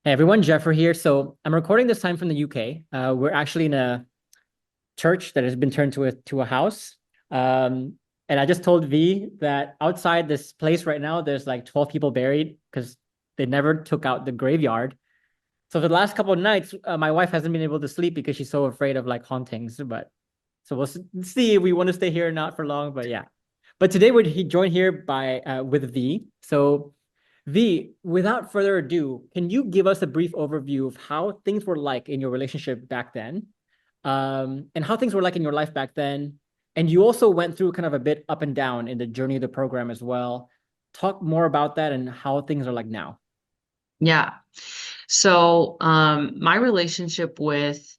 Hey everyone, Geoffrey here. So I'm recording this time from the UK. We're actually in a church that has been turned to a house. And I just told V that outside this place right now, there's like 12 people buried because they never took out the graveyard. So for the last couple of nights, my wife hasn't been able to sleep because she's so afraid of like hauntings. But so see if we want to stay here or not for long. But yeah. But today we're joined here by with V. So V, without further ado, can you give us a brief overview of how things were like in your relationship back then, and how things were like in your life back then? And you also went through kind of a bit up and down in the journey of the program as well. Talk more about that and how things are like now. Yeah. So, my relationship with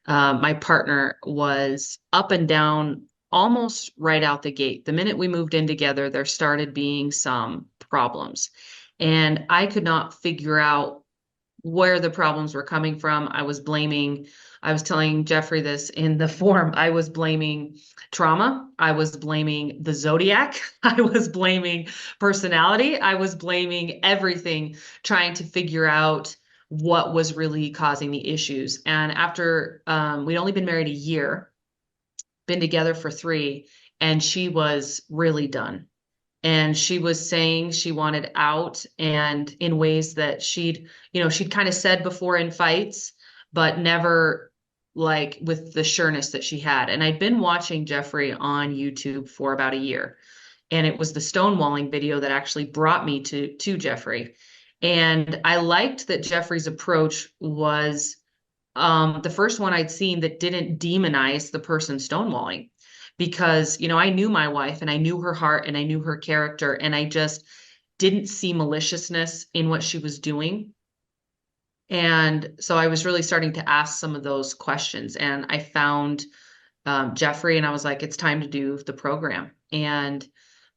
my partner was up and down almost right out the gate. The minute we moved in together, there started being some problems, and I could not figure out where the problems were coming from. I was telling Jeffrey this in the forum. I was blaming trauma. I was blaming the zodiac. I was blaming personality. I was blaming everything, trying to figure out what was really causing the issues. And after we'd only been married a year, been together for three, and she was really done, and she was saying she wanted out, and in ways that she'd kind of said before in fights, but never like with the sureness that she had. And I'd been watching Jeffrey on YouTube for about a year, and it was the Stonewalling video that actually brought me to Jeffrey. And I liked that Jeffrey's approach was the first one I'd seen that didn't demonize the person stonewalling, because, I knew my wife and I knew her heart and I knew her character, and I just didn't see maliciousness in what she was doing. And so I was really starting to ask some of those questions, and I found Jeffrey, and I was like, it's time to do the program. And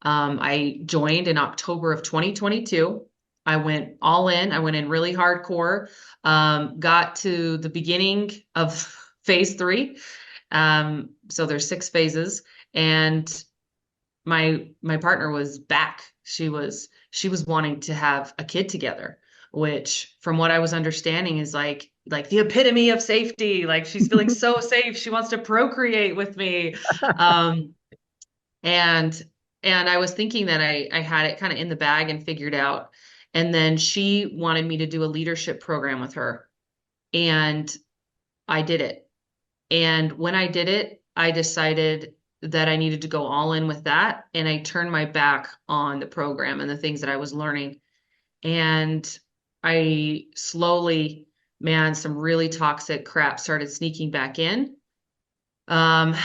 I joined in October of 2022. I went all in. I went in really hardcore. Got to the beginning of phase three. So there's six phases, and my partner was back. She was wanting to have a kid together, which from what I was understanding is like the epitome of safety. Like, she's feeling so safe. She wants to procreate with me. Um, and and I was thinking that I had it kind of in the bag and figured out. And then she wanted me to do a leadership program with her, and I did it. And when I did it, I decided that I needed to go all in with that. And I turned my back on the program and the things that I was learning. And I slowly, man, some really toxic crap started sneaking back in. Um,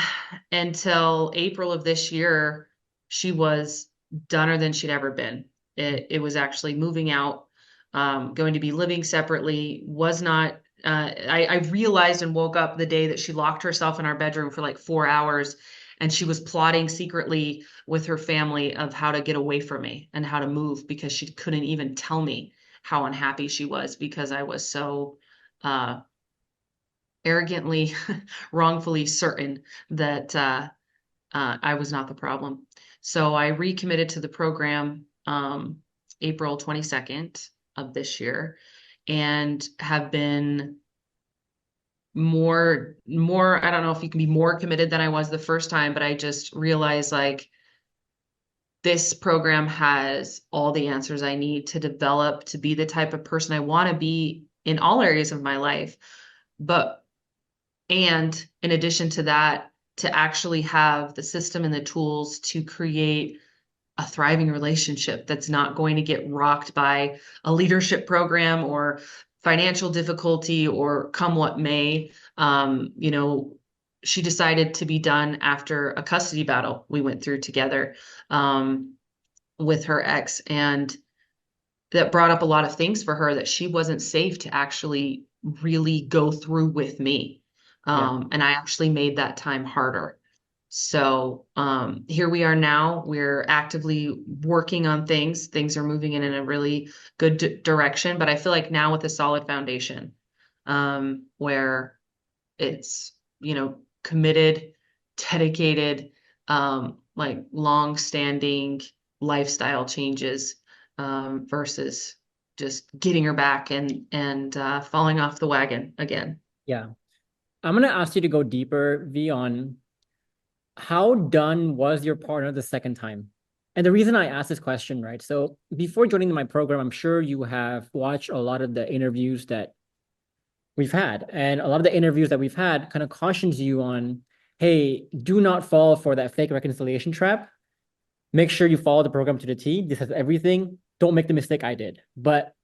until April of this year, she was doner than she'd ever been. It was actually moving out, going to be living separately, was not. I realized and woke up the day that she locked herself in our bedroom for like 4 hours, and she was plotting secretly with her family of how to get away from me and how to move, because she couldn't even tell me how unhappy she was because I was so uh, arrogantly, wrongfully certain that I was not the problem. So I recommitted to the program April 22nd of this year, and have been I don't know if you can be more committed than I was the first time, but I just realized like this program has all the answers I need to develop to be the type of person I want to be in all areas of my life. But And in addition to that, to actually have the system and the tools to create a thriving relationship that's not going to get rocked by a leadership program or financial difficulty or come what may. She decided to be done after a custody battle we went through together, with her ex. And that brought up a lot of things for her that she wasn't safe to actually really go through with me. Yeah. And I actually made that time harder. So here we are now. We're actively working on things. Things are moving in a really good direction. But I feel like now with a solid foundation, where it's, committed, dedicated, like long-standing lifestyle changes, versus just getting her back and falling off the wagon again. Yeah. I'm gonna ask you to go deeper, V, on how done was your partner the second time? And the reason I asked this question, right? So before joining my program, I'm sure you have watched a lot of the interviews that we've had. And a lot of the interviews that we've had kind of cautions you on, hey, do not fall for that fake reconciliation trap. Make sure you follow the program to the T. This has everything. Don't make the mistake I did. But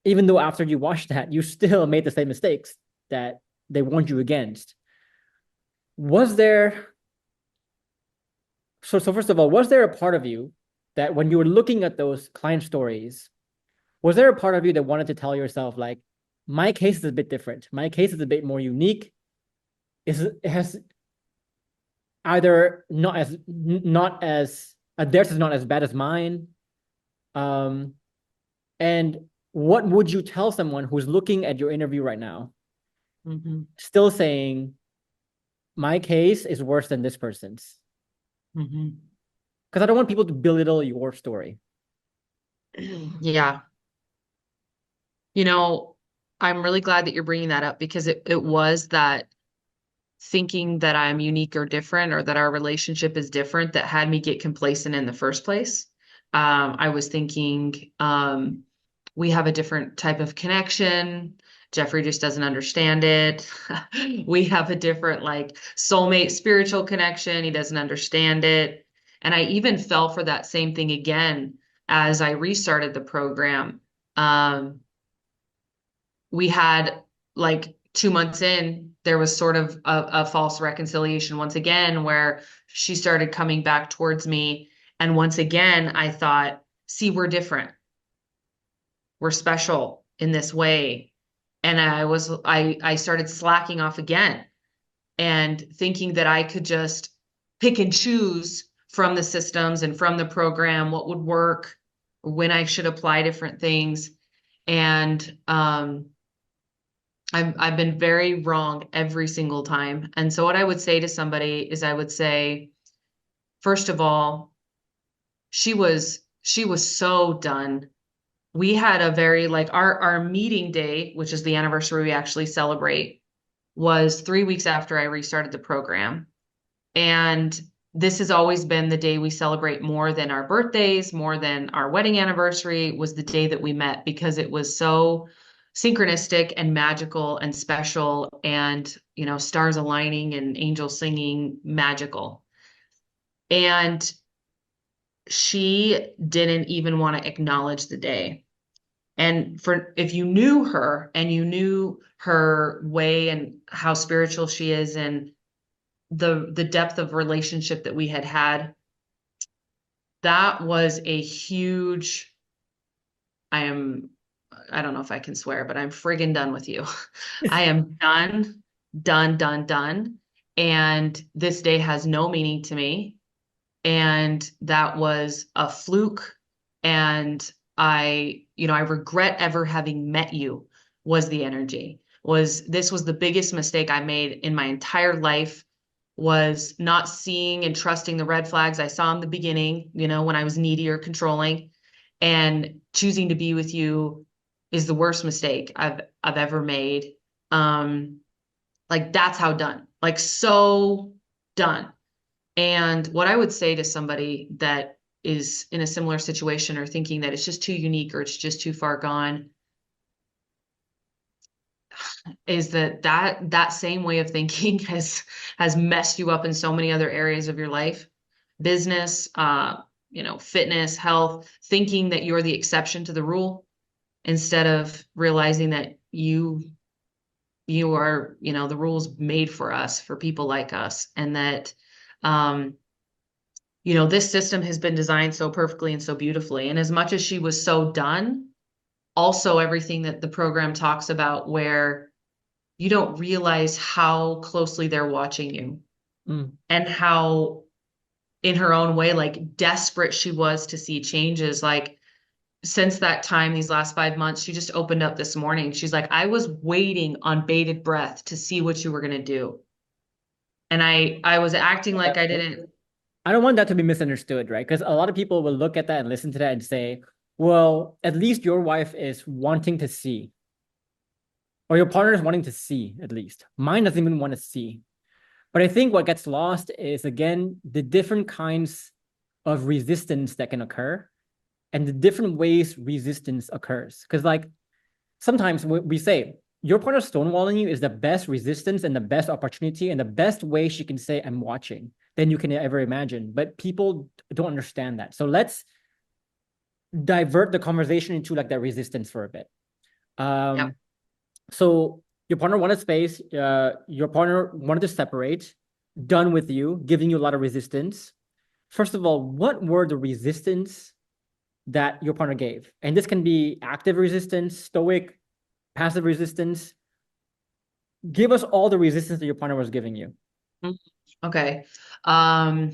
even though after you watched that, you still made the same mistakes that they warned you against. Was there so first of all, was there a part of you that when you were looking at those client stories, was there a part of you that wanted to tell yourself, like, my case is a bit different. My case is a bit more unique. It has either theirs is not as bad as mine. Um, and what would you tell someone who's looking at your interview right now, still saying, my case is worse than this person's? Because I don't want people to belittle your story. Yeah. I'm really glad that you're bringing that up because it was that thinking that I'm unique or different or that our relationship is different that had me get complacent in the first place. I was thinking we have a different type of connection. Geoffrey just doesn't understand it. We have a different like soulmate spiritual connection. He doesn't understand it. And I even fell for that same thing again as I restarted the program. We had like 2 months in, there was sort of a false reconciliation once again, where she started coming back towards me. And once again, I thought, see, we're different. We're special in this way. And I started slacking off again and thinking that I could just pick and choose from the systems and from the program what would work, when I should apply different things. And I've been very wrong every single time. And so what I would say to somebody is I would say, first of all, she was so done. We had a very like our meeting day, which is the anniversary we actually celebrate, was 3 weeks after I restarted the program. And this has always been the day we celebrate more than our birthdays, more than our wedding anniversary, was the day that we met because it was so synchronistic and magical and special and, stars aligning and angels singing magical. And she didn't even want to acknowledge the day. And if you knew her and you knew her way and how spiritual she is and the depth of relationship that we had, that was a huge, I don't know if I can swear, but I'm friggin' done with you. I am done, done, done, done. And this day has no meaning to me. And that was a fluke. And I regret ever having met you, was the energy. This was the biggest mistake I made in my entire life, was not seeing and trusting the red flags I saw in the beginning, when I was needy or controlling, and choosing to be with you is the worst mistake I've ever made. Like that's how done, like so done. And what I would say to somebody that is in a similar situation or thinking that it's just too unique or it's just too far gone is that same way of thinking has messed you up in so many other areas of your life, business, fitness, health, thinking that you're the exception to the rule instead of realizing that you are, the rules made for us, for people like us, and that this system has been designed so perfectly and so beautifully. And as much as she was so done, also everything that the program talks about, where you don't realize how closely they're watching you and how, in her own way, like desperate she was to see changes. Like since that time, these last 5 months, she just opened up this morning. She's like, I was waiting on bated breath to see what you were going to do. And I was acting like I didn't. I don't want that to be misunderstood, right? Because a lot of people will look at that and listen to that and say, Well, at least your wife is wanting to see, or your partner is wanting to see, at least. Mine doesn't even want to see. But I think what gets lost is, again, the different kinds of resistance that can occur and the different ways resistance occurs. Because, like, sometimes we say, your partner stonewalling you is the best resistance and the best opportunity and the best way she can say, I'm watching, than you can ever imagine. But people don't understand that. So let's divert the conversation into like that resistance for a bit. Yep. So your partner wanted space, your partner wanted to separate, done with you, giving you a lot of resistance. First of all, what were the resistance that your partner gave? And this can be active resistance, stoic, passive resistance. Give us all the resistance that your partner was giving you. Okay. Um,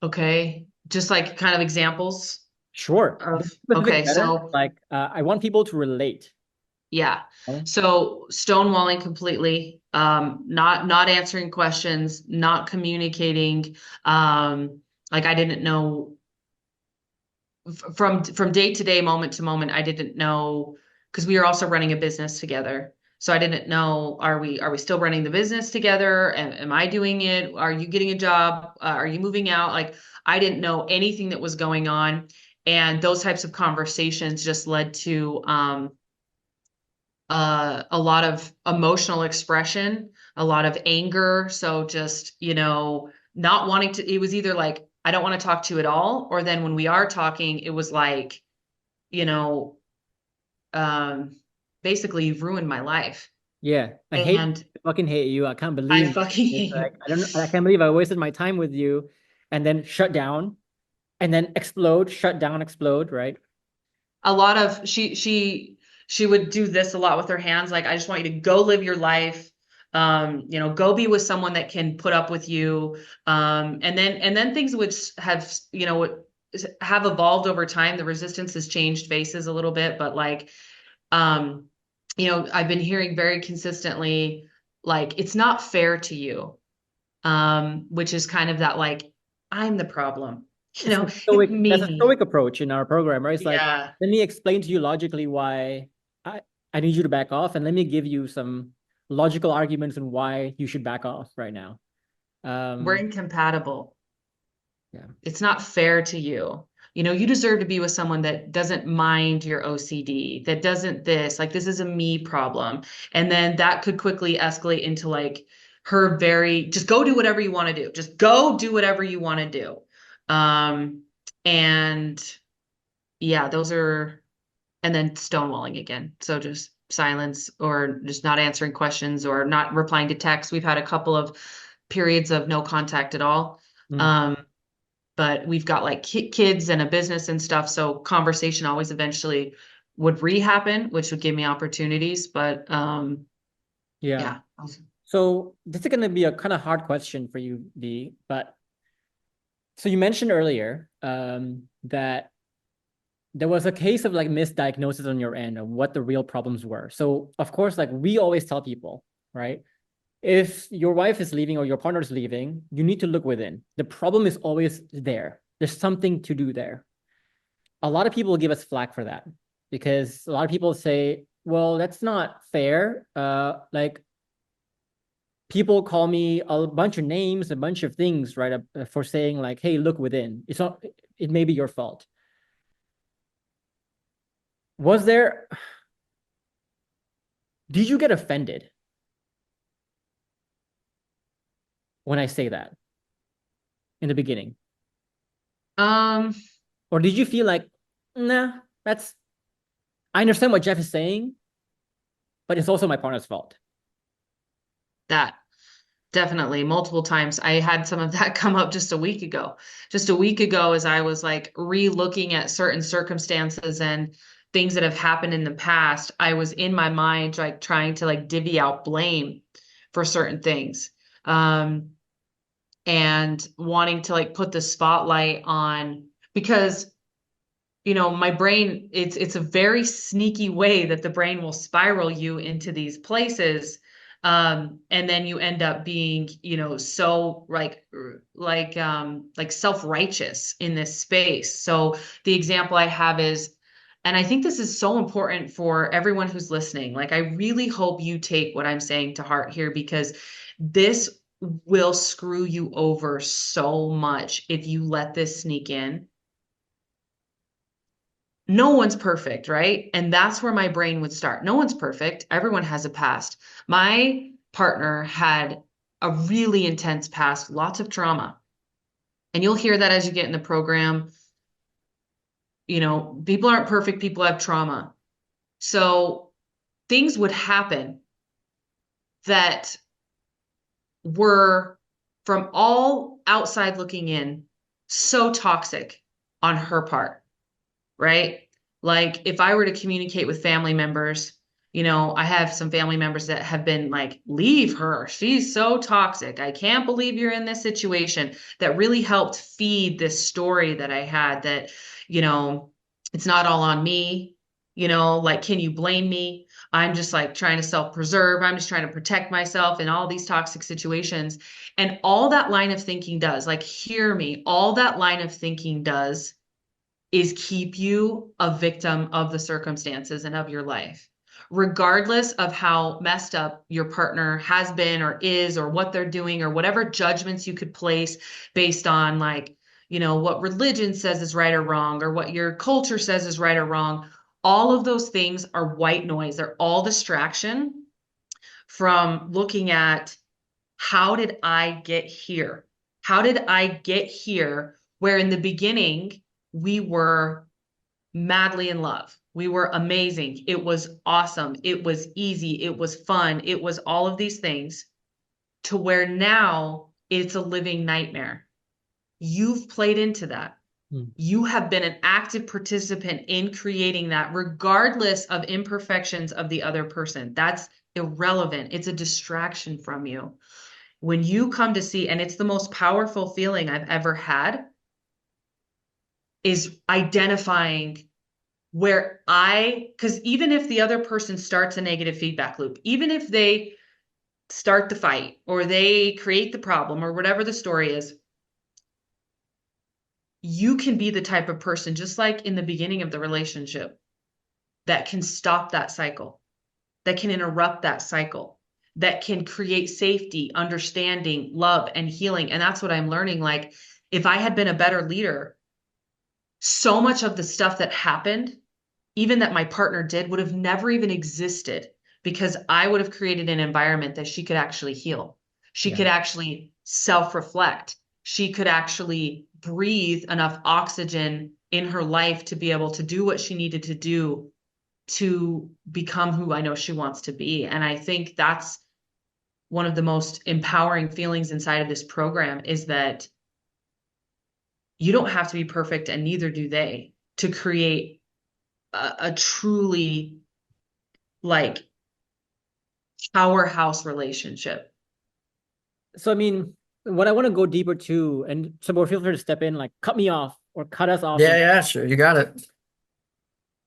okay. Just like kind of examples Sure. The of, specific okay. better. So Like, I want people to relate. yeah. Okay? So stonewalling completely, not answering questions, not communicating. Like I didn't know from day to day, moment to moment, I didn't know because we were also running a business together. So I didn't know, are we still running the business together? Am I doing it? Are you getting a job? Are you moving out? Like I didn't know anything that was going on. And those types of conversations just led to a lot of emotional expression, a lot of anger. So just, not wanting to, it was either like, I don't want to talk to you at all. Or then when we are talking, it was like, you know, um, basically you've ruined my life. Yeah. And I fucking hate you. I can't I believe fucking it's hate like, you. I can't believe I wasted my time with you and then shut down and then explode, shut down, explode, right? A lot of she would do this a lot with her hands. Like, I just want you to go live your life. Go be with someone that can put up with you. And then things would have evolved over time. The resistance has changed faces a little bit, but like, um, I've been hearing very consistently, like, it's not fair to you, which is kind of that, like, I'm the problem, It's the it's stoic, that's a me. stoic approach in our program, right? It's like, Yeah. let me explain to you logically why I, I need you to back off and let me give you some logical arguments on why you should back off right now. We're Um, incompatible. yeah. It's not fair to you. You deserve to be with someone that doesn't mind your OCD, that doesn't this, like, this is a me problem. And then that could quickly escalate into like her just go do whatever you want to do. Just go do whatever you want to do. Um, and yeah, and then stonewalling again. So just silence or just not answering questions or not replying to texts. We've had a couple of periods of no contact at all. Mm. Um, but we've got like kids and a business and stuff. So conversation always eventually would re-happen, which would give me opportunities. But Yeah. yeah. So this is going to be a kind of hard question for you, B, but so you mentioned earlier that there was a case of like misdiagnosis on your end of what the real problems were. So of course, like we always tell people, right? If your wife is leaving or your partner is leaving, you need to look within. The problem is always there. There's something to do there. A lot of people give us flack for that because a lot of people say, well, that's not fair. Like people call me a bunch of names, a bunch of things, right? For saying like, hey, look within. It's not, it may be your fault. Was there, did you get offended when I say that in the beginning? Um, Or did you feel like, nah, that's, I understand what Jeff is saying, but it's also my partner's fault. that definitely multiple times. I had some of that come up just a week ago. Just a week ago, as I was like re-looking at certain circumstances and things that have happened in the past, I was in my mind like trying to like divvy out blame for certain things. Um, and wanting to like put the spotlight on because my brain, it's a very sneaky way that the brain will spiral you into these places, And then you end up being, you know, so like self-righteous in this space. So the example I have is, and I think this is so important for everyone who's listening. Like, I really hope you take what I'm saying to heart here, because this will screw you over so much if you let this sneak in. No one's perfect, right? And that's where my brain would start. No one's perfect. Everyone has a past. My partner had a really intense past, lots of trauma. And you'll hear that as you get in the program. You know, people aren't perfect, people have trauma. So things would happen that were, from all outside looking in, so toxic on her part, right? Like, if I were to communicate with family members, you know, I have some family members that have been like, leave her. She's so toxic. I can't believe you're in this situation. That really helped feed this story that I had, that, you know, it's not all on me. You know, like, can you blame me? I'm just like trying to self-preserve. I'm just trying to protect myself in all these toxic situations. And all that line of thinking does, like, hear me, all that line of thinking does is keep you a victim of the circumstances and of your life, regardless of how messed up your partner has been or is, or what they're doing, or whatever judgments you could place based on, like, you know, what religion says is right or wrong, or what your culture says is right or wrong. All of those things are white noise. They're all distraction from looking at, how did I get here? How did I get here? Where in the beginning, we were madly in love. We were amazing. It was awesome. It was easy. It was fun. It was all of these things, to where now it's a living nightmare. You've played into that. Mm. You have been an active participant in creating that, regardless of imperfections of the other person. That's irrelevant. It's a distraction from you. When you come to see, and it's the most powerful feeling I've ever had, is identifying where because even if the other person starts a negative feedback loop, even if they start the fight or they create the problem or whatever the story is, you can be the type of person, just like in the beginning of the relationship, that can stop that cycle, that can interrupt that cycle, that can create safety, understanding, love, and healing. And that's what I'm learning. Like, if I had been a better leader, so much of the stuff that happened, even that my partner did, would have never even existed, because I would have created an environment that she could actually heal. She Yeah. could actually self-reflect. She could actually breathe enough oxygen in her life to be able to do what she needed to do to become who I know she wants to be. And I think that's one of the most empowering feelings inside of this program, is that you don't have to be perfect, and neither do they, to create a truly, like, powerhouse relationship. So, I mean, what I want to go deeper to, and so feel free to step in, like cut me off or cut us off. Yeah, yeah, sure. You got it.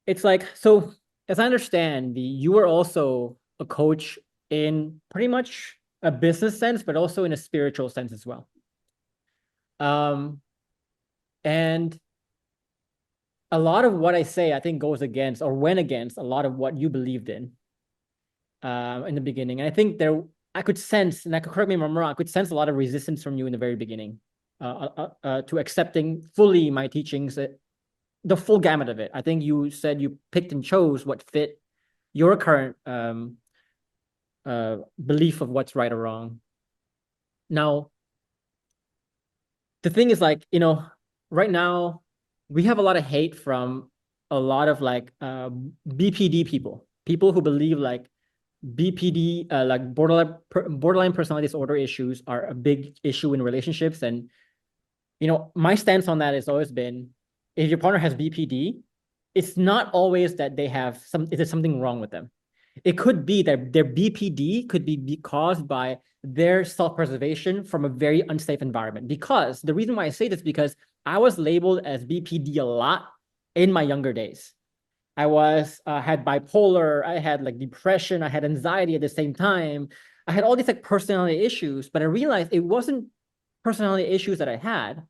It's like, so as I understand, you were also a coach in pretty much a business sense, but also in a spiritual sense as well. And a lot of what I say, I think, goes against or went against a lot of what you believed in the beginning. And I think I could sense, and I could, correct me if I'm wrong, I could sense a lot of resistance from you in the very beginning to accepting fully my teachings, the full gamut of it. I think you said you picked and chose what fit your current belief of what's right or wrong. Now, the thing is, like, you know, right now we have a lot of hate from a lot of like BPD people who believe like BPD, like borderline personality disorder issues are a big issue in relationships. And, you know, my stance on that has always been, if your partner has BPD, it's not always that they have there's something wrong with them. It could be that their BPD could be caused by their self-preservation from a very unsafe environment. Because the reason why I say this, because I was labeled as BPD a lot in my younger days. I had bipolar, I had like depression, I had anxiety at the same time. I had all these like personality issues, but I realized it wasn't personality issues that I had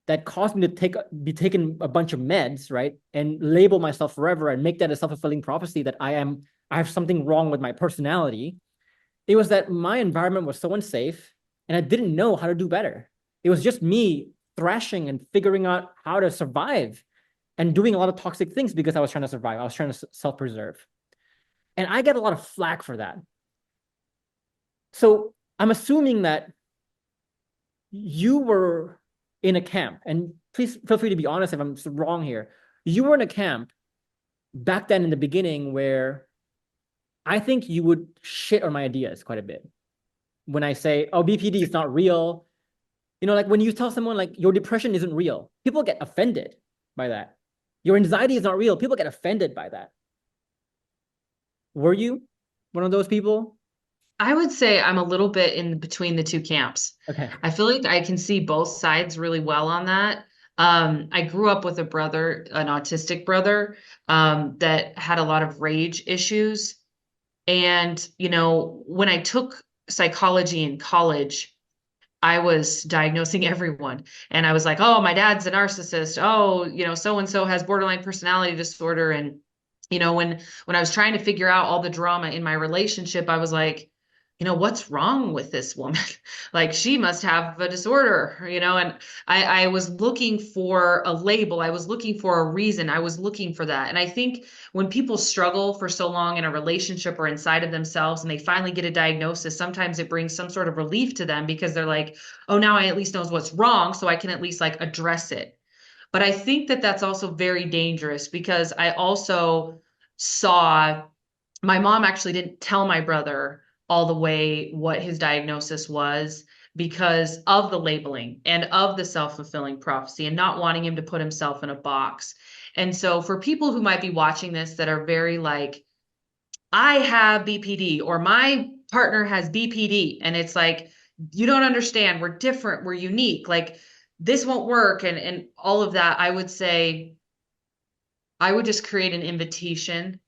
that caused me to be taking a bunch of meds, right? And label myself forever and make that a self-fulfilling prophecy that I have something wrong with my personality. It was that my environment was so unsafe and I didn't know how to do better. It was just me thrashing and figuring out how to survive and doing a lot of toxic things because I was trying to survive. I was trying to self-preserve. And I get a lot of flack for that. So I'm assuming that you were in a camp, and please feel free to be honest if I'm wrong here. You were in a camp back then in the beginning where I think you would shit on my ideas quite a bit. When I say, oh, BPD is not real, like when you tell someone like your depression isn't real, people get offended by that. Your anxiety is not real, people get offended by that. Were you one of those people? I would say I'm a little bit in between the two camps. Okay. I feel like I can see both sides really well on that. I grew up with a brother, an autistic brother, that had a lot of rage issues. And, when I took psychology in college, I was diagnosing everyone. And I was like, oh, my dad's a narcissist. Oh, so and so has borderline personality disorder. And, when I was trying to figure out all the drama in my relationship, I was like, what's wrong with this woman? Like she must have a disorder, and I was looking for a label. I was looking for a reason. I was looking for that. And I think when people struggle for so long in a relationship or inside of themselves and they finally get a diagnosis, sometimes it brings some sort of relief to them because they're like, oh, now I at least knows what's wrong. So I can at least like address it. But I think that that's also very dangerous because I also saw my mom actually didn't tell my brother all the way what his diagnosis was because of the labeling and of the self-fulfilling prophecy and not wanting him to put himself in a box. And so for people who might be watching this that are very like, I have BPD or my partner has BPD, and it's like, you don't understand, we're different, we're unique, like this won't work and all of that, I would say I would just create an invitation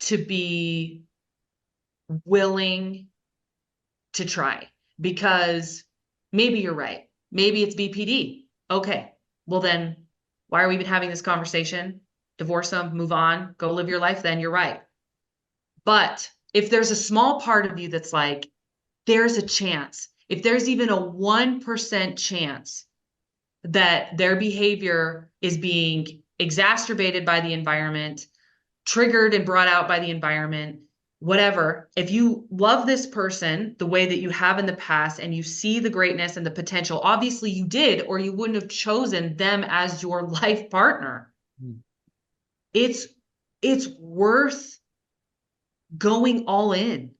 to be willing to try because maybe you're right. Maybe it's BPD. Okay. Well, then why are we even having this conversation? Divorce them, move on, go live your life. Then you're right. But if there's a small part of you that's like, there's a chance, if there's even a 1% chance that their behavior is being exacerbated by the environment, triggered and brought out by the environment, whatever, if you love this person the way that you have in the past and you see the greatness and the potential, obviously you did, or you wouldn't have chosen them as your life partner. Mm. It's worth going all in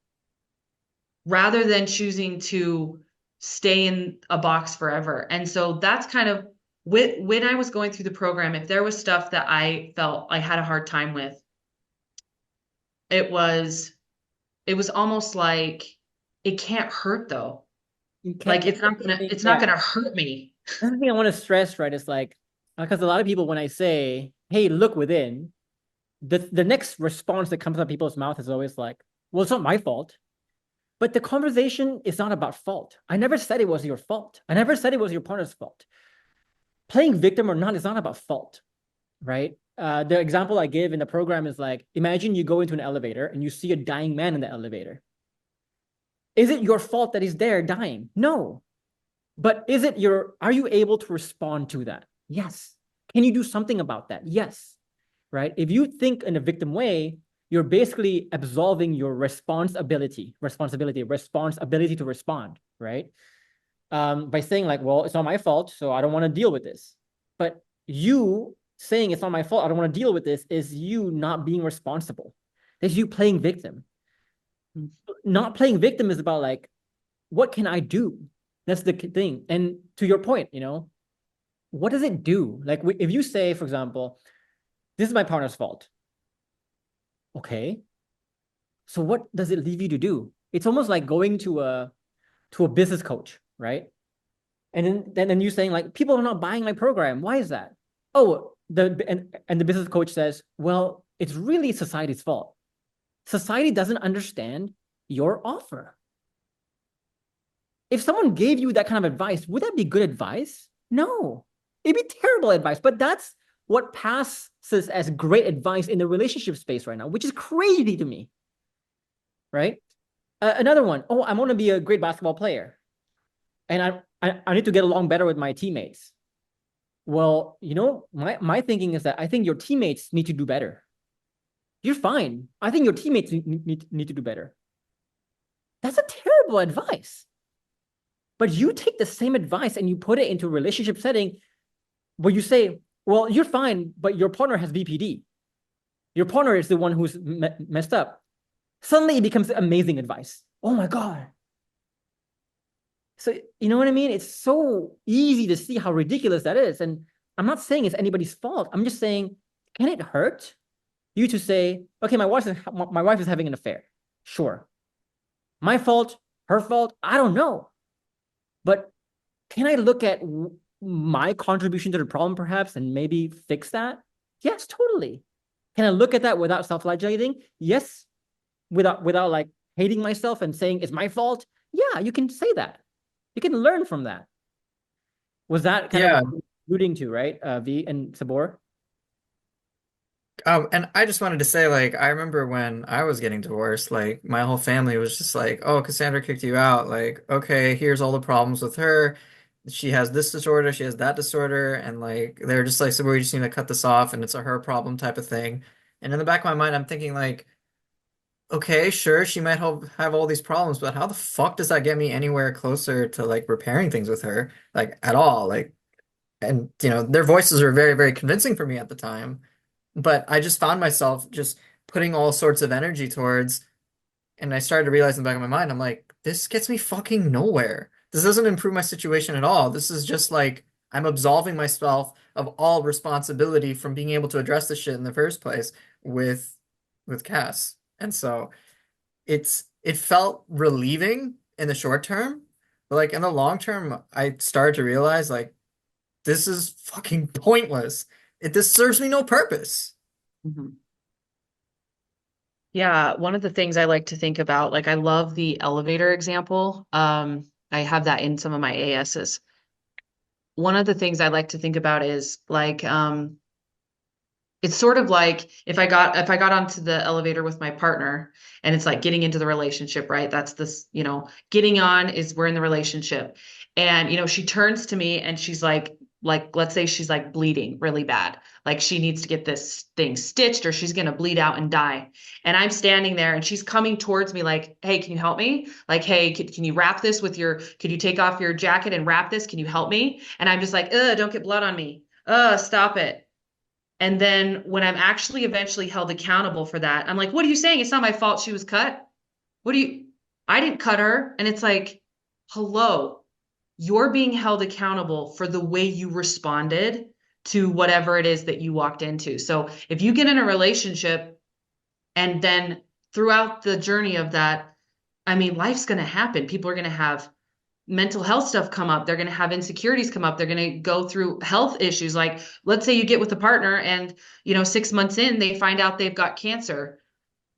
rather than choosing to stay in a box forever. And so that's kind of when I was going through the program, if there was stuff that I felt I had a hard time with, it was almost like it can't hurt though. You can't, Like it's not yeah. gonna hurt me. Another thing I want to stress, right, is like, because a lot of people, when I say, hey, look within, the next response that comes out of people's mouth is always like, well, it's not my fault. But the conversation is not about fault. I never said it was your fault. I never said it was your partner's fault. Playing victim or not is not about fault, right? The example I give in the program is like, imagine you go into an elevator and you see a dying man in the elevator. Is it your fault that he's there dying? No. But are you able to respond to that? Yes. Can you do something about that? Yes. Right? If you think in a victim way, you're basically absolving your responsibility to respond, right? By saying like, well, it's not my fault, so I don't want to deal with this. But you saying it's not my fault, I don't want to deal with this, is you not being responsible. That's you playing victim. Not playing victim is about like, what can I do? That's the thing. And to your point, what does it do? Like if you say, for example, this is my partner's fault. Okay. So what does it leave you to do? It's almost like going to a business coach, right? And then you saying like, people are not buying my program. Why is that? Oh, and the business coach says, well, it's really society's fault. Society doesn't understand your offer. If someone gave you that kind of advice, would that be good advice? No, it'd be terrible advice. But that's what passes as great advice in the relationship space right now, which is crazy to me, right? Another one, oh, I want to be a great basketball player, and I need to get along better with my teammates. Well, my thinking is that I think your teammates need to do better. You're fine. I think your teammates need to do better. That's a terrible advice. But you take the same advice and you put it into a relationship setting where you say, well, you're fine, but your partner has BPD. Your partner is the one who's messed up. Suddenly it becomes amazing advice. Oh my God. So, you know what I mean? It's so easy to see how ridiculous that is. And I'm not saying it's anybody's fault. I'm just saying, can it hurt you to say, okay, my wife is having an affair? Sure. My fault, her fault, I don't know. But can I look at my contribution to the problem perhaps and maybe fix that? Yes, totally. Can I look at that without self-flagellating? Yes. Without like hating myself and saying it's my fault? Yeah, you can say that. You can learn from that. Was that kind Yeah. of alluding to, right? V and Sabor? And I just wanted to say, like, I remember when I was getting divorced, like, my whole family was just like, oh, Cassandra kicked you out. Like, okay, here's all the problems with her. She has this disorder, she has that disorder. And, like, they're just like, so we just need to cut this off and it's a her problem type of thing. And in the back of my mind, I'm thinking, like, okay, sure, she might have all these problems, but how the fuck does that get me anywhere closer to, like, repairing things with her? Like, at all. Like, and, their voices were very, very convincing for me at the time. But I just found myself just putting all sorts of energy towards, and I started to realize in the back of my mind, I'm like, this gets me fucking nowhere. This doesn't improve my situation at all. This is just like I'm absolving myself of all responsibility from being able to address this shit in the first place with Cass. And so it felt relieving in the short term, but like in the long term, I started to realize like this is fucking pointless. This serves me no purpose. Mhm. Yeah, one of the things I like to think about, like I love the elevator example. I have that in some of my ASs. One of the things I like to think about is like it's sort of like if I got onto the elevator with my partner and it's like getting into the relationship, right? That's this, getting on is we're in the relationship. And she turns to me and she's like let's say she's like bleeding really bad. Like she needs to get this thing stitched or she's going to bleed out and die. And I'm standing there and she's coming towards me like, "Hey, can you help me? Like, hey, can you wrap this with could you take off your jacket and wrap this? Can you help me?" And I'm just like, don't get blood on me. Stop it." And then when I'm actually eventually held accountable for that, I'm like, "What are you saying? It's not my fault she was cut. I didn't cut her." And it's like, hello, you're being held accountable for the way you responded to whatever it is that you walked into. So if you get in a relationship and then throughout the journey of that, I mean, life's going to happen. People are going to have mental health stuff come up. They're going to have insecurities come up. They're going to go through health issues. Like, let's say you get with a partner and, 6 months in, they find out they've got cancer.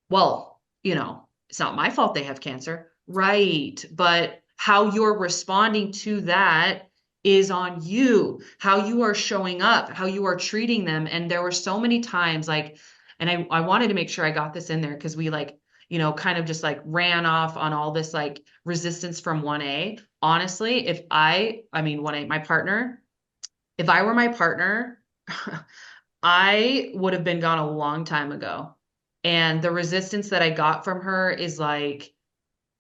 Well, it's not my fault they have cancer. Right. But how you're responding to that is on you, how you are showing up, how you are treating them. And there were so many times like, and I wanted to make sure I got this in there because we like, kind of just like ran off on all this like resistance from 1A. Honestly, I mean, 1A, my partner, if I were my partner, I would have been gone a long time ago. And the resistance that I got from her is like,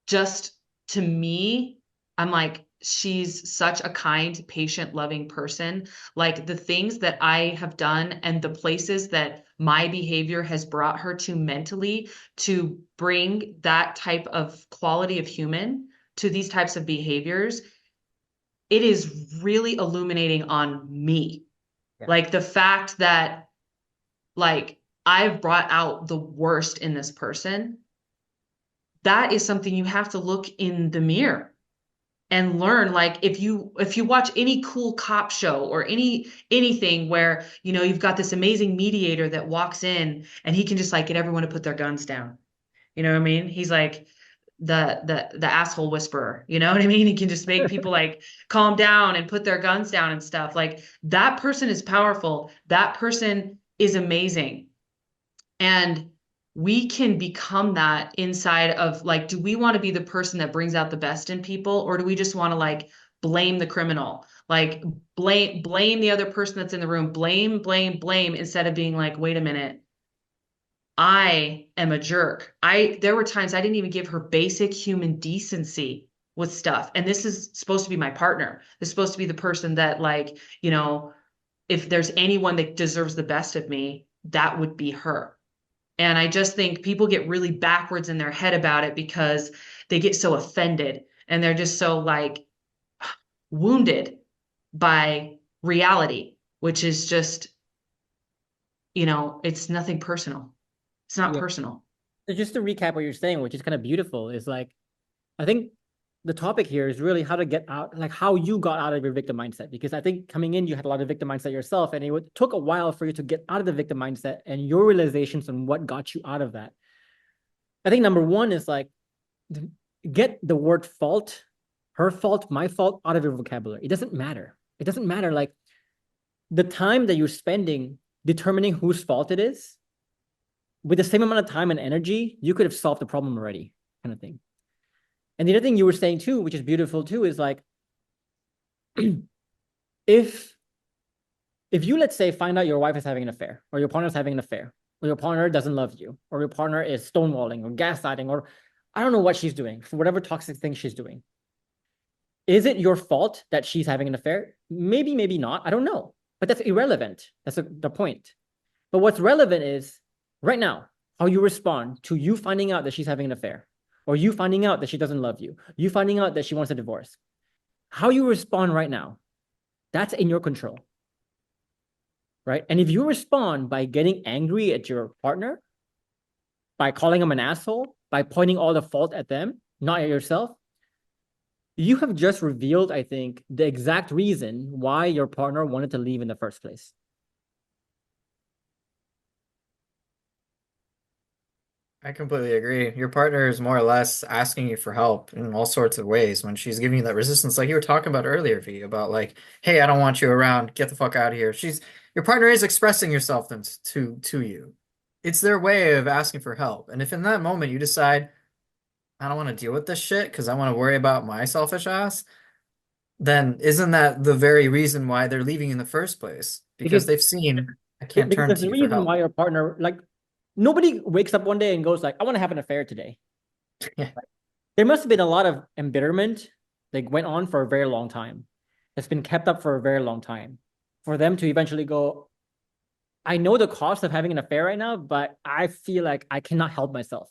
just to me, I'm like, she's such a kind, patient, loving person. Like the things that I have done and the places that my behavior has brought her to mentally to bring that type of quality of human to these types of behaviors, it is really illuminating on me. Yeah. Like the fact that like I've brought out the worst in this person, that is something you have to look in the mirror and learn. Like if you watch any cool cop show or anything where you've got this amazing mediator that walks in and he can just like get everyone to put their guns down. You know what I mean? He's like the asshole whisperer. You know what I mean? He can just make people like calm down and put their guns down and stuff. Like that person is powerful. That person is amazing. And we can become that inside of like, do we want to be the person that brings out the best in people, or do we just want to like blame the criminal? Like blame the other person that's in the room, blame, instead of being like, wait a minute, I am a jerk. There were times I didn't even give her basic human decency with stuff. And this is supposed to be my partner. This is supposed to be the person that like, if there's anyone that deserves the best of me, that would be her. And I just think people get really backwards in their head about it because they get so offended and they're just so like wounded by reality, which is just, it's nothing personal. It's not Yeah. personal. So just to recap what you're saying, which is kind of beautiful, is like, I think the topic here is really how to get out, like how you got out of your victim mindset. Because I think coming in, you had a lot of victim mindset yourself, and it took a while for you to get out of the victim mindset and your realizations on what got you out of that. I think number one is like, get the word fault, her fault, my fault out of your vocabulary. It doesn't matter. It doesn't matter. Like the time that you're spending determining whose fault it is, with the same amount of time and energy, you could have solved the problem already, kind of thing. And the other thing you were saying too, which is beautiful too, is like, if you, let's say, find out your wife is having an affair, or your partner is having an affair, or your partner doesn't love you, or your partner is stonewalling or gaslighting, or I don't know what she's doing, for whatever toxic thing she's doing. Is it your fault that she's having an affair? Maybe, maybe not. I don't know. But that's irrelevant. That's the point. But what's relevant is right now, how you respond to you finding out that she's having an affair, or you finding out that she doesn't love you, you finding out that she wants a divorce. How you respond right now, that's in your control. Right? And if you respond by getting angry at your partner, by calling them an asshole, by pointing all the fault at them, not at yourself, you have just revealed, I think, the exact reason why your partner wanted to leave in the first place. I completely agree. Your partner is more or less asking you for help in all sorts of ways when she's giving you that resistance, like you were talking about earlier, V, about like, hey, I don't want you around, get the fuck out of here. Your partner is expressing yourself then to you. It's their way of asking for help. And if in that moment you decide, I don't want to deal with this shit because I want to worry about my selfish ass, then isn't that the very reason why they're leaving in the first place? Because Because they've seen I can't turn because to the you for reason why help. your partner, like, nobody wakes up one day and goes like, I want to have an affair today. Yeah. There must have been a lot of embitterment that went on for a very long time. That's been kept up for a very long time. For them to eventually go, I know the cost of having an affair right now, but I feel like I cannot help myself.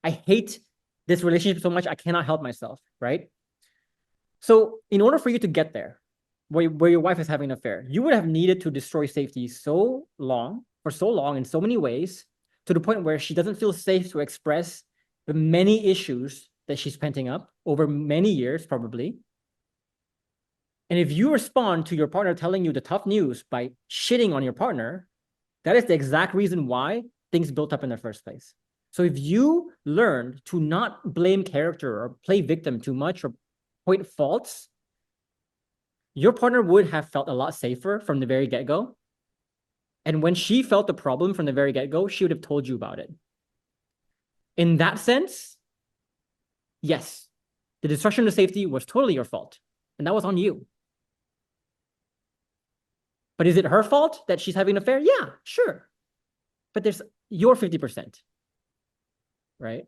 I hate this relationship so much, I cannot help myself, right? So in order for you to get there, where your wife is having an affair, you would have needed to destroy safety for so long in so many ways, to the point where she doesn't feel safe to express the many issues that she's penting up over many years, probably. And if you respond to your partner telling you the tough news by shitting on your partner, that is the exact reason why things built up in the first place. So if you learn to not blame character or play victim too much or point faults, your partner would have felt a lot safer from the very get-go. And when she felt the problem from the very get-go, she would have told you about it. In that sense, yes, the destruction of safety was totally your fault. And that was on you. But is it her fault that she's having an affair? Yeah, sure. But there's your 50%, right?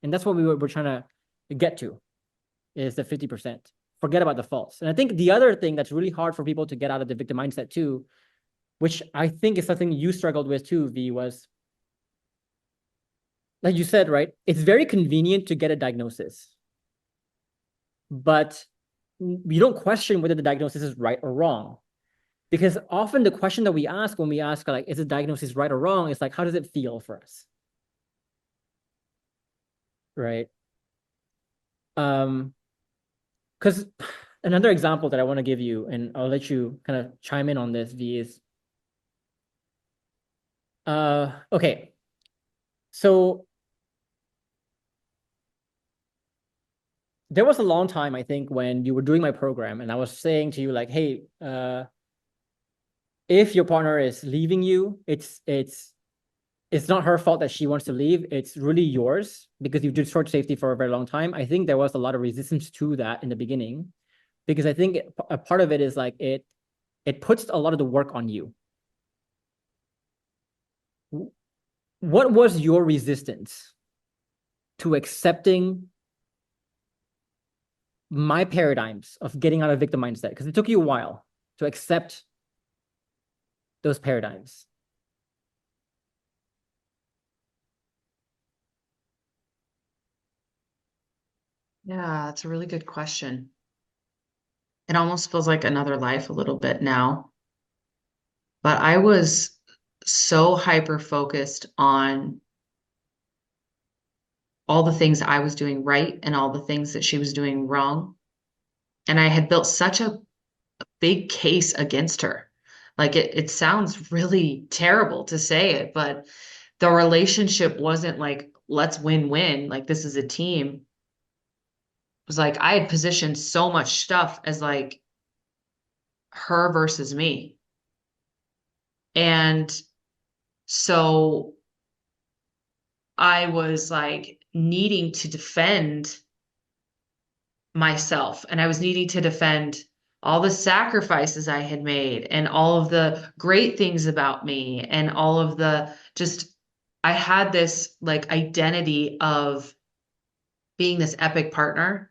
And that's what we're trying to get to, is the 50%. Forget about the faults. And I think the other thing that's really hard for people to get out of the victim mindset too, which I think is something you struggled with too, V, was, like you said, right? It's very convenient to get a diagnosis, but you don't question whether the diagnosis is right or wrong. Because often the question that we ask when we ask, like, is the diagnosis right or wrong? Is like, how does it feel for us? Right? Because another example that I want to give you, and I'll let you kind of chime in on this, V, is, okay. So there was a long time, I think, when you were doing my program and I was saying to you like, hey, if your partner is leaving you, it's not her fault that she wants to leave. It's really yours because you did short safety for a very long time. I think there was a lot of resistance to that in the beginning because I think a part of it is like it puts a lot of the work on you. What was your resistance to accepting my paradigms of getting out of victim mindset? Because it took you a while to accept those paradigms. Yeah, that's a really good question. It almost feels like another life a little bit now. But I was so hyper focused on all the things I was doing right and all the things that she was doing wrong. And I had built such a big case against her. Like it sounds really terrible to say it, but the relationship wasn't like, let's win-win, like this is a team. It was like I had positioned so much stuff as like her versus me. And so I was like needing to defend myself and I was needing to defend all the sacrifices I had made and all of the great things about me and all of the just I had this like identity of being this epic partner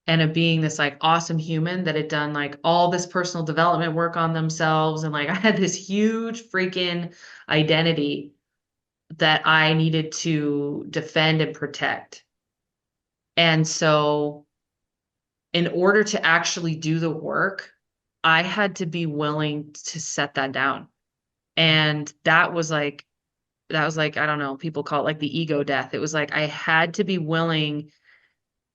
and of being this like awesome human that had done like all this personal development work on themselves and like I had this huge freaking identity that I needed to defend and protect. And so in order to actually do the work, I had to be willing to set that down. And that was like, I don't know, people call it like the ego death. It was like I had to be willing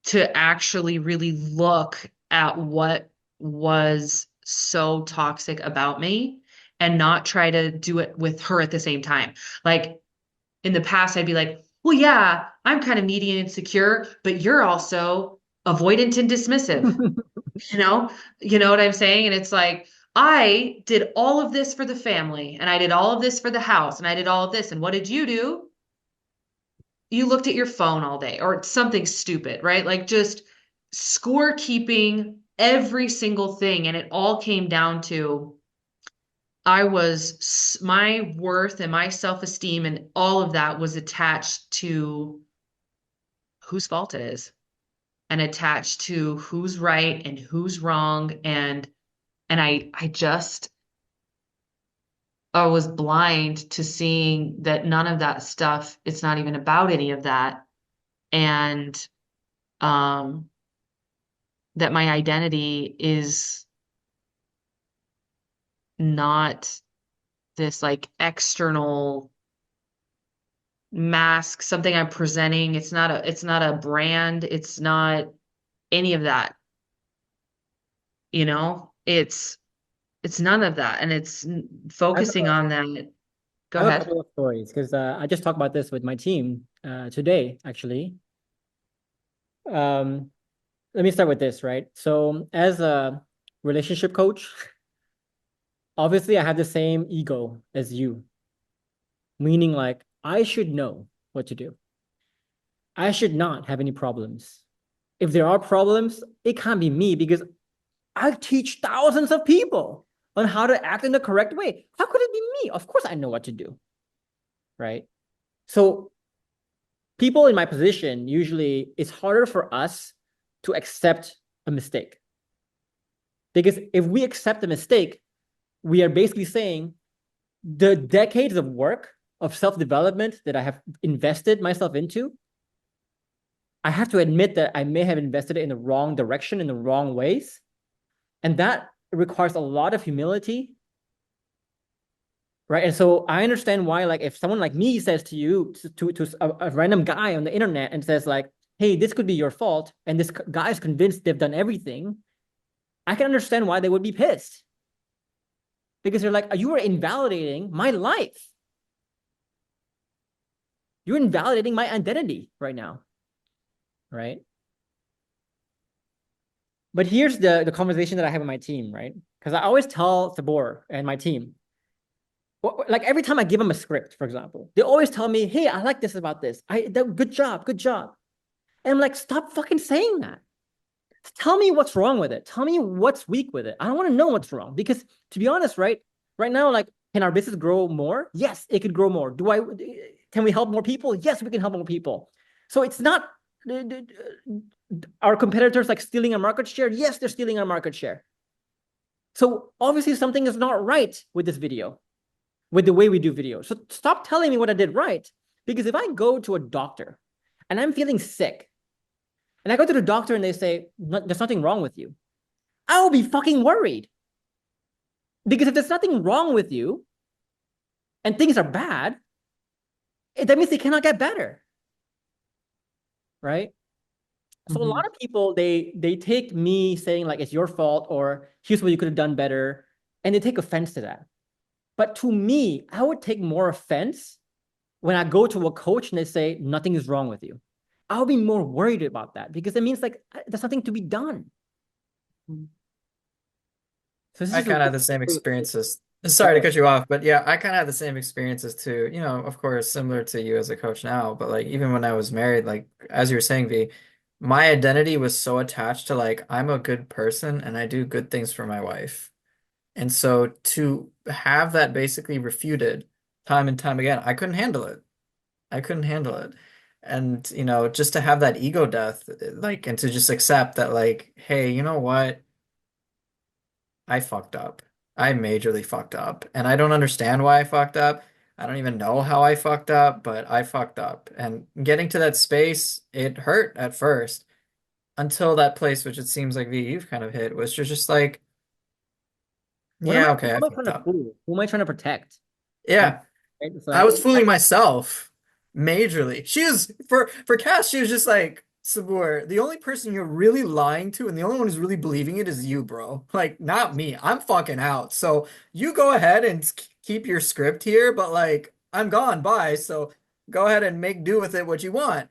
to actually really look at what was so toxic about me and not try to do it with her at the same time. Like in the past, I'd be like, well, yeah, I'm kind of needy and insecure, but you're also avoidant and dismissive. You know, you know what I'm saying? And it's like, I did all of this for the family and I did all of this for the house and I did all of this. And what did you do? You looked at your phone all day or something stupid, right? Like just score keeping every single thing. And it all came down to my worth and my self-esteem and all of that was attached to whose fault it is and attached to who's right and who's wrong. And I was blind to seeing that none of that stuff, it's not even about any of that. And um, that my identity is not this like external mask, something I'm presenting. It's not a brand. It's not any of that. You know, it's none of that. And it's I have focusing a, on that. Go I have a ahead. couple of stories because I just talked about this with my team today, actually. Um, Let me start with this, right? So as a relationship coach, obviously I have the same ego as you, meaning like I should know what to do. I should not have any problems. If there are problems, it can't be me because I teach thousands of people on how to act in the correct way. How could it be me? Of course I know what to do, right? So people in my position, usually it's harder for us to accept a mistake. Because if we accept a mistake, we are basically saying the decades of work of self-development that I have invested myself into, I have to admit that I may have invested it in the wrong direction, in the wrong ways. And that requires a lot of humility, right? And so I understand why, like, if someone like me says to you, to a random guy on the internet and says like, hey, this could be your fault, and this guy's convinced they've done everything, I can understand why they would be pissed. Because they're like, you are invalidating my life. You're invalidating my identity right now, right? But here's the conversation that I have with my team, right? Because I always tell Sabor and my team, like every time I give them a script, for example, they always tell me, "Hey, I like this about this. Good job, good job." And I'm like, "Stop fucking saying that. Tell me what's wrong with it. Tell me what's weak with it. I don't want to know what's wrong because, to be honest, right now, like, can our business grow more? Yes, it could grow more. Can we help more people? Yes, we can help more people. So it's not our competitors like stealing our market share. Yes, they're stealing our market share. So obviously something is not right with this video, with the way we do videos. So stop telling me what I did right. Because if I go to a doctor and I'm feeling sick, and I go to the doctor and they say, there's nothing wrong with you, I will be fucking worried. Because if there's nothing wrong with you and things are bad, that means they cannot get better. Right? So a lot of people, they take me saying like it's your fault or here's what you could have done better, and they take offense to that. But to me, I would take more offense when I go to a coach and they say nothing is wrong with you. I'll be more worried about that because it means like there's nothing to be done. So this I is kind of had the same experiences. Sorry to cut you off, but yeah, I kind of had the same experiences too. You know, of course, similar to you as a coach now, but like even when I was married, like as you were saying, V, my identity was so attached to like I'm a good person and I do good things for my wife. And so to have that basically refuted time and time again, I couldn't handle it. I couldn't handle it. And you know, just to have that ego death, like, and to just accept that, like, hey, you know what? I fucked up. I majorly fucked up. And I don't understand why I fucked up. I don't even know how I fucked up, but I fucked up. And getting to that space, it hurt at first until that place, which it seems like V, you've kind of hit, was just like, yeah, okay, I what am I fucked trying to up. fool? Who am I trying to protect? Right? Yeah. Right? It's I like, was fooling myself majorly. She was for Cass, she was just like, Sabur, the only person you're really lying to and the only one who's really believing it is you, bro. Like, not me. I'm fucking out. So you go ahead and keep your script here, but like, I'm gone. Bye. So go ahead and make do with it what you want.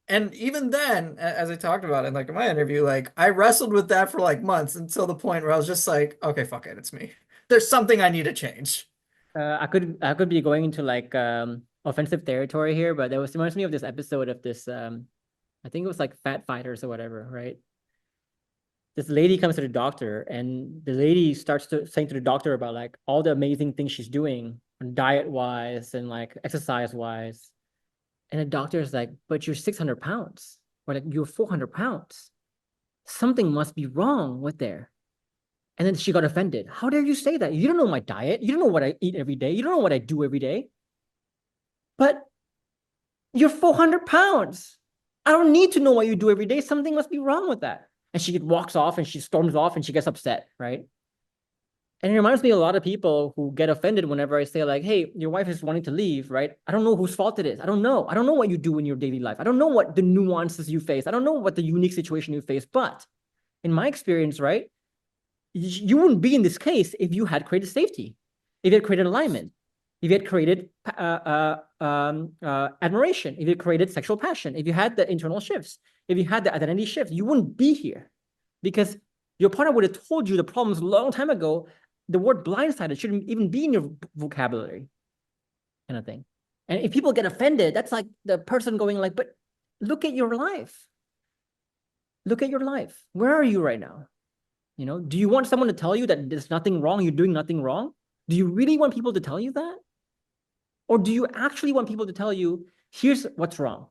And even then, as I talked about in like in my interview, like I wrestled with that for like months until the point where I was just like, okay, fuck it, it's me. There's something I need to change. I could be going into like offensive territory here, but it reminds me of this episode of this I think it was like Fat Fighters or whatever, right? This lady comes to the doctor and the lady starts to saying to the doctor about like all the amazing things she's doing diet wise and like exercise wise. And the doctor is like, but you're 600 pounds or like you're 400 pounds. Something must be wrong with there. And then she got offended. How dare you say that? You don't know my diet. You don't know what I eat every day. You don't know what I do every day. But you're 400 pounds. I don't need to know what you do every day. Something must be wrong with that. And she walks off and she storms off and she gets upset, right? And it reminds me of a lot of people who get offended whenever I say, like, hey, your wife is wanting to leave, right? I don't know whose fault it is. I don't know. I don't know what you do in your daily life. I don't know what the nuances you face. I don't know what the unique situation you face. But in my experience, right, you wouldn't be in this case if you had created safety, if you had created alignment, if you had created admiration, if you had created sexual passion, if you had the internal shifts, if you had the identity shift, you wouldn't be here because your partner would have told you the problems a long time ago. The word blindsided shouldn't even be in your vocabulary, kind of thing. And if people get offended, that's like the person going like, but look at your life. Look at your life. Where are you right now? You know, do you want someone to tell you that there's nothing wrong, you're doing nothing wrong? Do you really want people to tell you that? Or do you actually want people to tell you, here's what's wrong?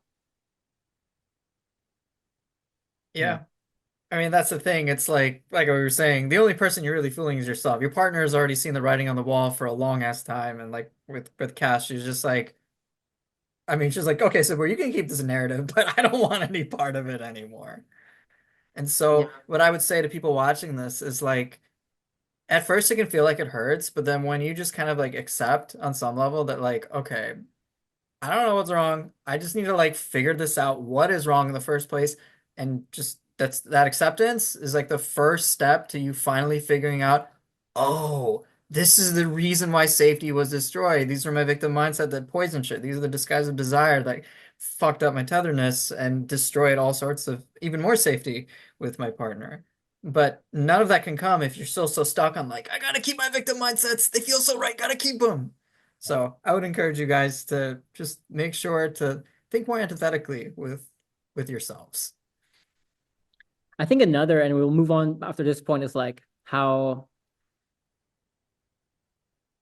Yeah. I mean, that's the thing. It's like we were saying, the only person you're really fooling is yourself. Your partner has already seen the writing on the wall for a long ass time. And like with Cass, she's just like, I mean, she's like, okay, so where you can keep this narrative, but I don't want any part of it anymore. And Yeah. so what I would say to people watching this is like, at first it can feel like it hurts, but then when you just kind of like accept on some level that like, okay, I don't know what's wrong. I just need to like figure this out. What is wrong in the first place? And just that acceptance is like the first step to you finally figuring out, oh, this is the reason why safety was destroyed. These are my victim mindset that poisoned shit. These are the disguise of desire that fucked up my tetherness and destroyed all sorts of even more safety with my partner. But none of that can come if you're still so stuck on like, I gotta keep my victim mindsets. They feel so right, gotta keep them. So I would encourage you guys to just make sure to think more empathetically with yourselves. I think another, and we'll move on after this point, is like how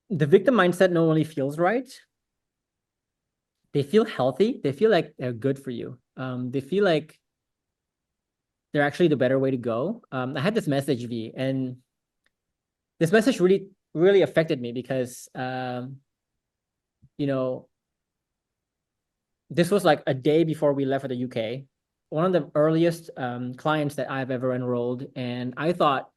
the victim mindset not only feels right, they feel healthy. They feel like they're good for you. They feel like they're actually the better way to go. I had this message, V, and this message really, really affected me because, you know, this was like a day before we left for the UK. One of the earliest clients that I've ever enrolled, and I thought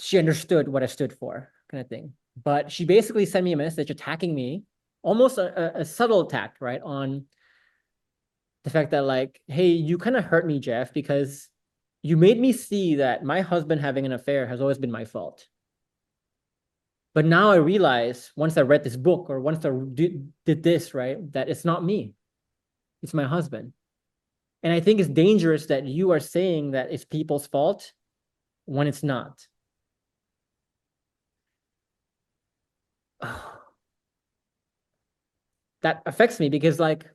she understood what I stood for, kind of thing. But she basically sent me a message attacking me, almost a subtle attack, right? On the fact that like, hey, you kind of hurt me, Jeff, because you made me see that my husband having an affair has always been my fault. But now I realize once I read this book or once I did this, right, that it's not me, it's my husband. And I think it's dangerous that you are saying that it's people's fault when it's not. That affects me because like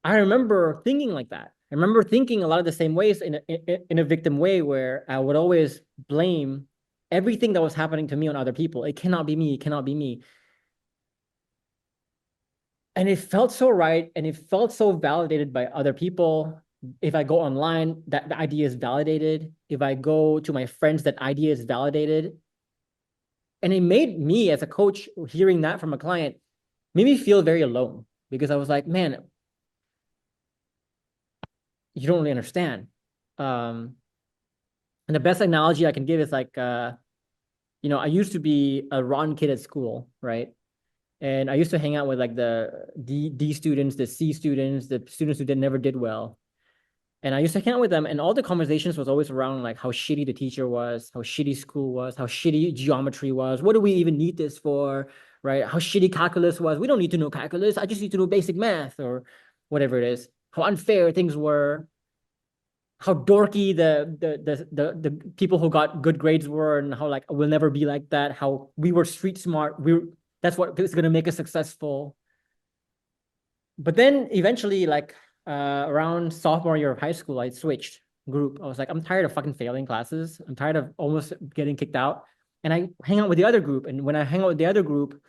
I remember thinking like that. I remember thinking a lot of the same ways in a victim way where I would always blame everything that was happening to me on other people. It cannot be me. It cannot be me. And it felt so right. And it felt so validated by other people. If I go online, that the idea is validated. If I go to my friends, that idea is validated. And it made me as a coach, hearing that from a client, made me feel very alone because I was like, man, you don't really understand. And the best analogy I can give is like, I used to be a rotten kid at school, right? And I used to hang out with like the D students, the C students, the students who never did well. And I used to hang out with them, and all the conversations was always around like how shitty the teacher was, how shitty school was, how shitty geometry was. What do we even need this for, right? How shitty calculus was. We don't need to know calculus. I just need to know basic math or whatever it is. How unfair things were, how dorky the people who got good grades were, and how like we'll never be like that. How we were street smart. That's what is gonna make us successful. But then eventually, like around sophomore year of high school, I switched group. I was like, I'm tired of fucking failing classes. I'm tired of almost getting kicked out. And I hang out with the other group. And when I hang out with the other group,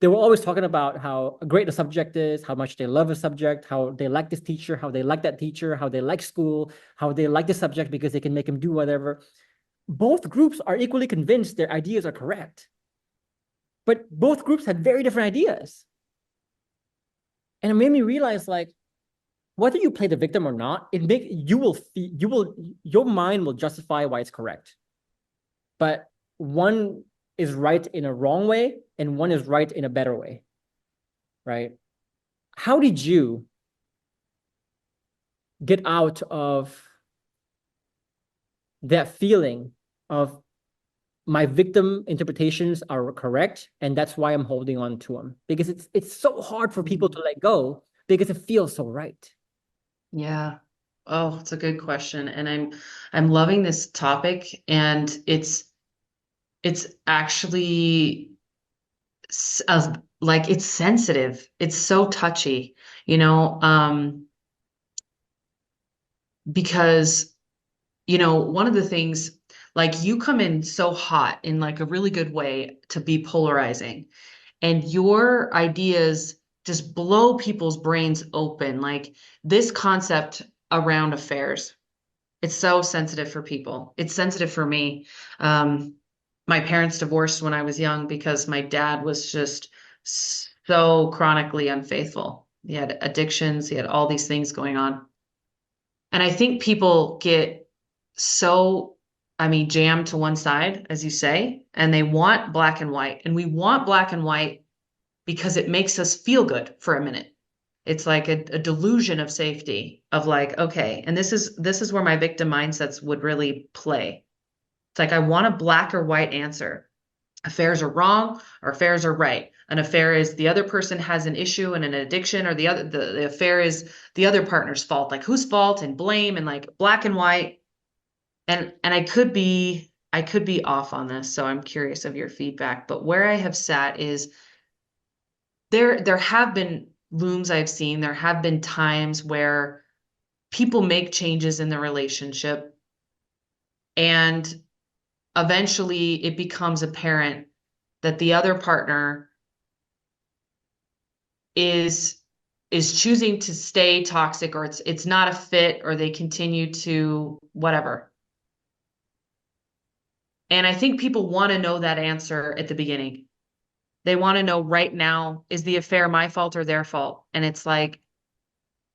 they were always talking about how great the subject is, how much they love a subject, how they like this teacher, how they like that teacher, how they like school, how they like the subject because they can make them do whatever. Both groups are equally convinced their ideas are correct. But both groups had very different ideas. And it made me realize like, whether you play the victim or not, your mind will justify why it's correct. But one is right in a wrong way and one is right in a better way, right? How did you get out of that feeling of my victim interpretations are correct and that's why I'm holding on to them? Because it's so hard for people to let go because it feels so right. Yeah. Oh, it's a good question. And I'm loving this topic, and it's actually like it's sensitive. It's so touchy, because one of the things, like, you come in so hot in like a really good way to be polarizing, and your ideas just blow people's brains open. Like this concept around affairs, it's so sensitive for people. It's sensitive for me. My parents divorced when I was young because my dad was just so chronically unfaithful. He had addictions, he had all these things going on. And I think people get so, jammed to one side, as you say, and they want black and white. And we want black and white because it makes us feel good for a minute. It's like a delusion of safety of like, okay, and this is where my victim mindsets would really play. It's like I want a black or white answer. Affairs are wrong or affairs are right. An affair is the other person has an issue and an addiction, or the affair is the other partner's fault. Like whose fault and blame and like black and white. And I could be off on this, so I'm curious of your feedback. But where I have sat is there have been looms I've seen, there have been times where people make changes in the relationship and eventually it becomes apparent that the other partner is choosing to stay toxic, or it's not a fit, or they continue to whatever. And I think people want to know that answer at the beginning. They want to know right now, is the affair my fault or their fault? And it's like,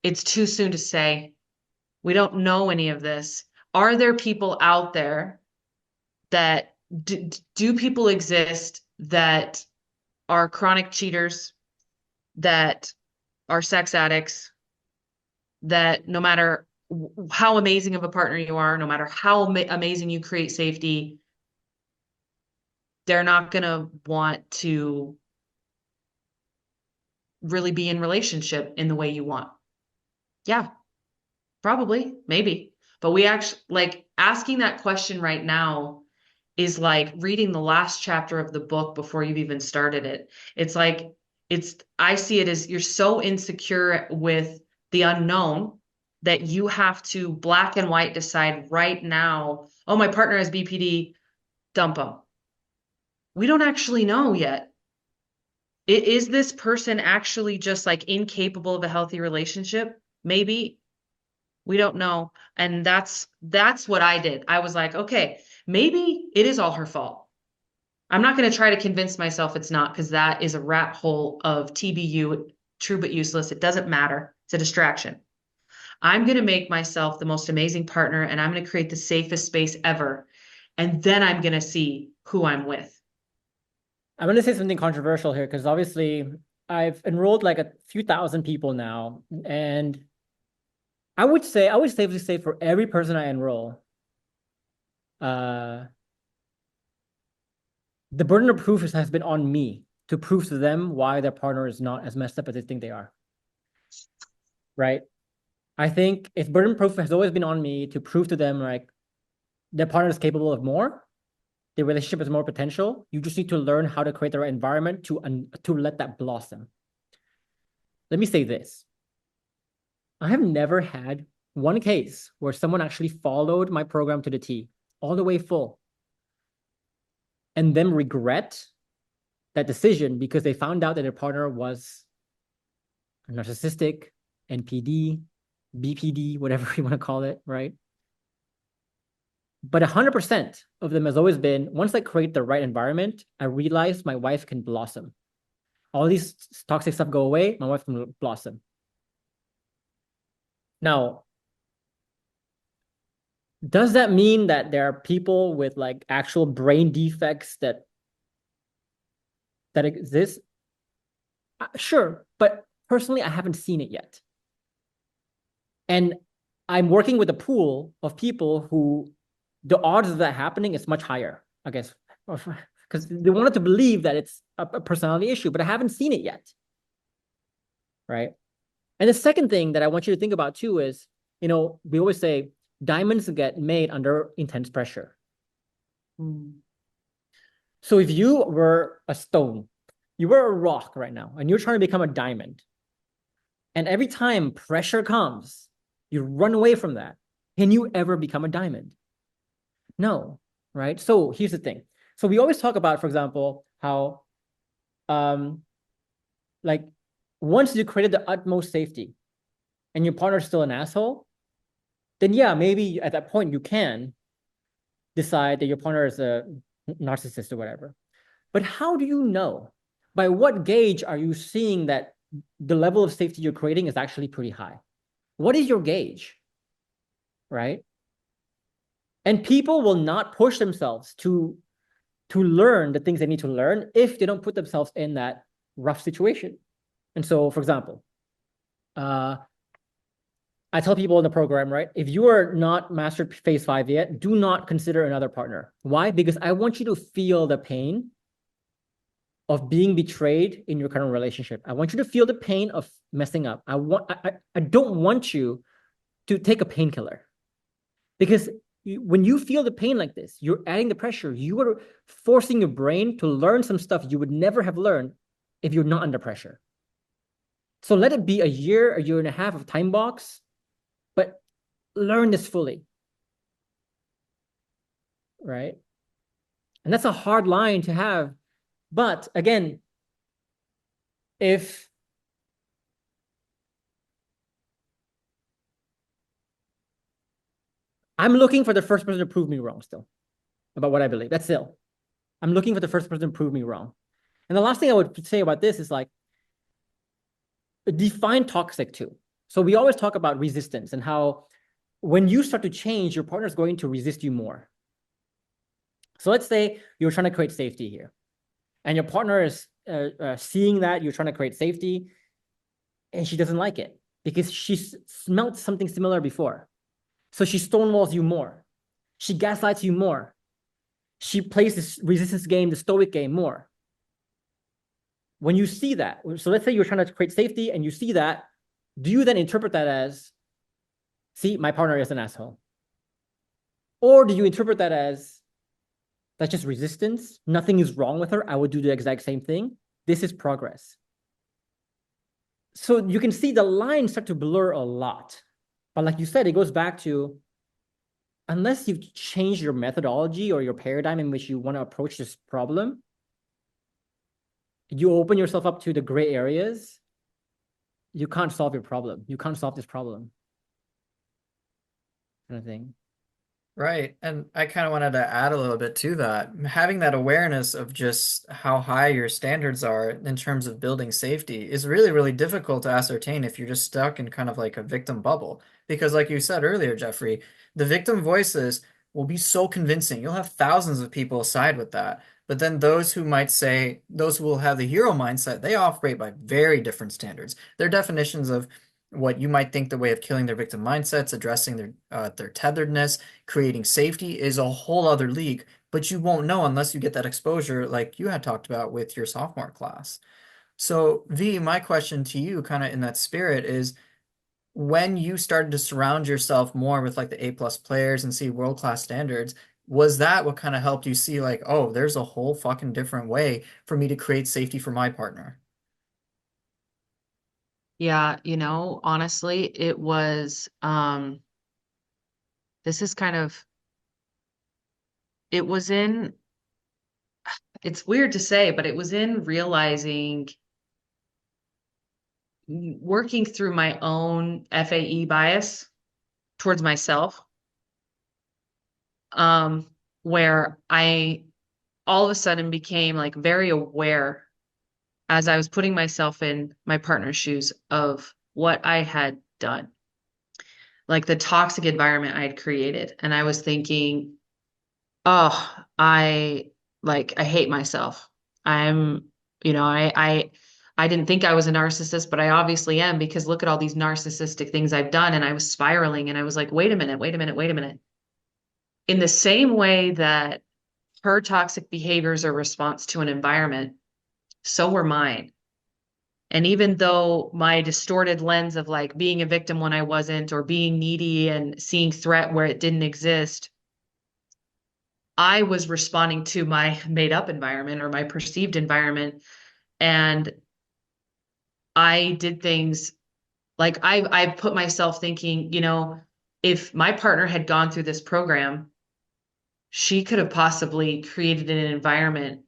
it's too soon to say. We don't know any of this. Are there people out there that do people exist that are chronic cheaters, that are sex addicts, that no matter how amazing of a partner you are, no matter how amazing you create safety, they're not going to want to really be in relationship in the way you want? Yeah, probably, maybe. But we actually, like, asking that question right now is like reading the last chapter of the book before you've even started it. It's like, I see it as you're so insecure with the unknown that you have to black and white decide right now, oh, my partner has BPD, dump them. We don't actually know yet. Is this person actually just like incapable of a healthy relationship? Maybe. We don't know. And that's what I did. I was like, okay, maybe it is all her fault. I'm not going to try to convince myself it's not, because that is a rat hole of TBU, true but useless. It doesn't matter. It's a distraction. I'm going to make myself the most amazing partner, and I'm going to create the safest space ever. And then I'm going to see who I'm with. I'm going to say something controversial here, because obviously I've enrolled like a few thousand people now. And I would safely say for every person I enroll, the burden of proof has been on me to prove to them why their partner is not as messed up as they think they are. Right? I think if burden of proof has always been on me to prove to them like their partner is capable of more, the relationship has more potential. You just need to learn how to create the right environment to let that blossom. Let me say this. I have never had one case where someone actually followed my program to the T, all the way full, and then regret that decision because they found out that their partner was narcissistic, NPD, BPD, whatever you want to call it, right? But 100% of them has always been, once I create the right environment, I realize my wife can blossom. All these toxic stuff go away, my wife can blossom. Now, does that mean that there are people with like actual brain defects that exist? Sure, but personally, I haven't seen it yet. And I'm working with a pool of people who the odds of that happening is much higher, I guess, because they wanted to believe that it's a personality issue, but I haven't seen it yet, right? And the second thing that I want you to think about too is, we always say diamonds get made under intense pressure. So if you were a stone, you were a rock right now, and you're trying to become a diamond, and every time pressure comes, you run away from that. Can you ever become a diamond? No, right? So here's the thing. So we always talk about, for example, how like once you created the utmost safety and your partner's still an asshole, then yeah, maybe at that point you can decide that your partner is a narcissist or whatever. But how do you know? By what gauge are you seeing that the level of safety you're creating is actually pretty high? What is your gauge, right? And people will not push themselves to learn the things they need to learn if they don't put themselves in that rough situation. And so, for example, I tell people in the program, right? If you are not mastered phase 5 yet, do not consider another partner. Why? Because I want you to feel the pain of being betrayed in your current relationship. I want you to feel the pain of messing up. I don't want you to take a painkiller, because when you feel the pain like this, you're adding the pressure. You are forcing your brain to learn some stuff you would never have learned if you're not under pressure. So let it be a year and a half of time box, but learn this fully, right? And that's a hard line to have. But again, if I'm looking for the first person to prove me wrong still about what I believe, that's still, I'm looking for the first person to prove me wrong. And the last thing I would say about this is like, define toxic too. So we always talk about resistance and how when you start to change, your partner is going to resist you more. So let's say you're trying to create safety here, and your partner is seeing that you're trying to create safety, and she doesn't like it because she smelt something similar before. So she stonewalls you more. She gaslights you more. She plays this resistance game, the stoic game more. When you see that, so let's say you're trying to create safety and you see that, do you then interpret that as, see, my partner is an asshole? Or do you interpret that as, that's just resistance, nothing is wrong with her, I would do the exact same thing, this is progress? So you can see the lines start to blur a lot. But like you said, it goes back to, unless you've changed your methodology or your paradigm in which you want to approach this problem, you open yourself up to the gray areas, you can't solve your problem. You can't solve this problem. Kind of thing. Right. And I kind of wanted to add a little bit to that. Having that awareness of just how high your standards are in terms of building safety is really, really difficult to ascertain if you're just stuck in kind of like a victim bubble. Because, like you said earlier, Geoffrey, the victim voices will be so convincing. You'll have thousands of people side with that. But then those who might say, those who will have the hero mindset, they operate by very different standards. Their definitions of what you might think the way of killing their victim mindsets, addressing their tetheredness, creating safety is a whole other league, but you won't know unless you get that exposure like you had talked about with your sophomore class. So, V, my question to you, kind of in that spirit, is when you started to surround yourself more with like the A+ players and see world-class standards, was that what kind of helped you see like, oh, there's a whole fucking different way for me to create safety for my partner? Yeah, honestly, it was this is kind of it was in it's weird to say, but it was in realizing, working through my own FAE bias towards myself, where I all of a sudden became like very aware as I was putting myself in my partner's shoes of what I had done, like the toxic environment I had created. And I was thinking, oh, I hate myself. I'm, I didn't think I was a narcissist, but I obviously am, because look at all these narcissistic things I've done. And I was spiraling, and I was like, wait a minute, wait a minute, wait a minute. In the same way that her toxic behaviors are a response to an environment, so were mine. And even though my distorted lens of like being a victim when I wasn't, or being needy and seeing threat where it didn't exist, I was responding to my made up environment or my perceived environment. And I did things like I put myself thinking, if my partner had gone through this program, she could have possibly created an environment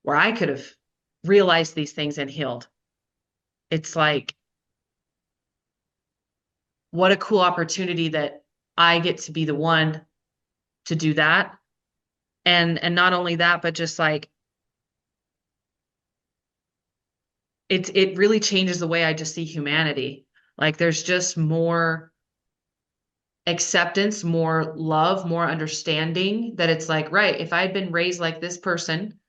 where I could have realized these things and healed. It's like, what a cool opportunity that I get to be the one to do that. And not only that, but just like it really changes the way I just see humanity. Like there's just more acceptance, more love, more understanding, that it's like, right, if I'd been raised like this person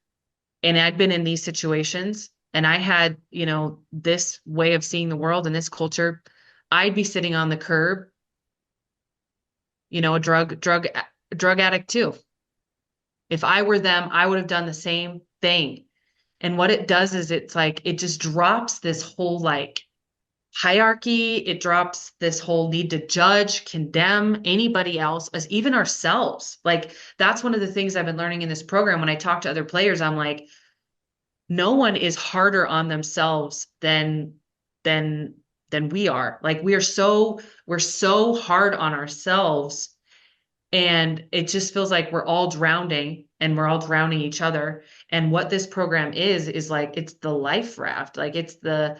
and I'd been in these situations and I had, this way of seeing the world and this culture, I'd be sitting on the curb, a drug addict too. If I were them, I would have done the same thing. And what it does is it's like, it just drops this whole like hierarchy. It drops this whole need to judge, condemn anybody else, as even ourselves. Like that's one of the things I've been learning in this program. When I talk to other players, I'm like, no one is harder on themselves than than we are. Like we're so hard on ourselves, and it just feels like we're all drowning and we're all drowning each other. And what this program is like, it's the life raft. Like it's the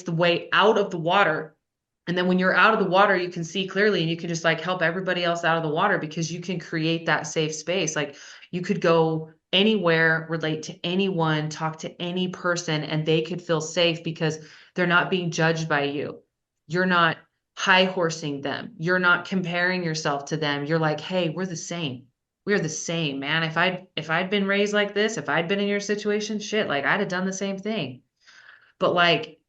way out of the water. And then when you're out of the water, you can see clearly and you can just like help everybody else out of the water, because you can create that safe space. Like you could go anywhere, relate to anyone, talk to any person, and they could feel safe because they're not being judged by you. You're not high horsing them. You're not comparing yourself to them. You're like, hey, we're the same. We're the same, man. If I'd been raised like this, if I'd been in your situation, shit, like I'd have done the same thing. But like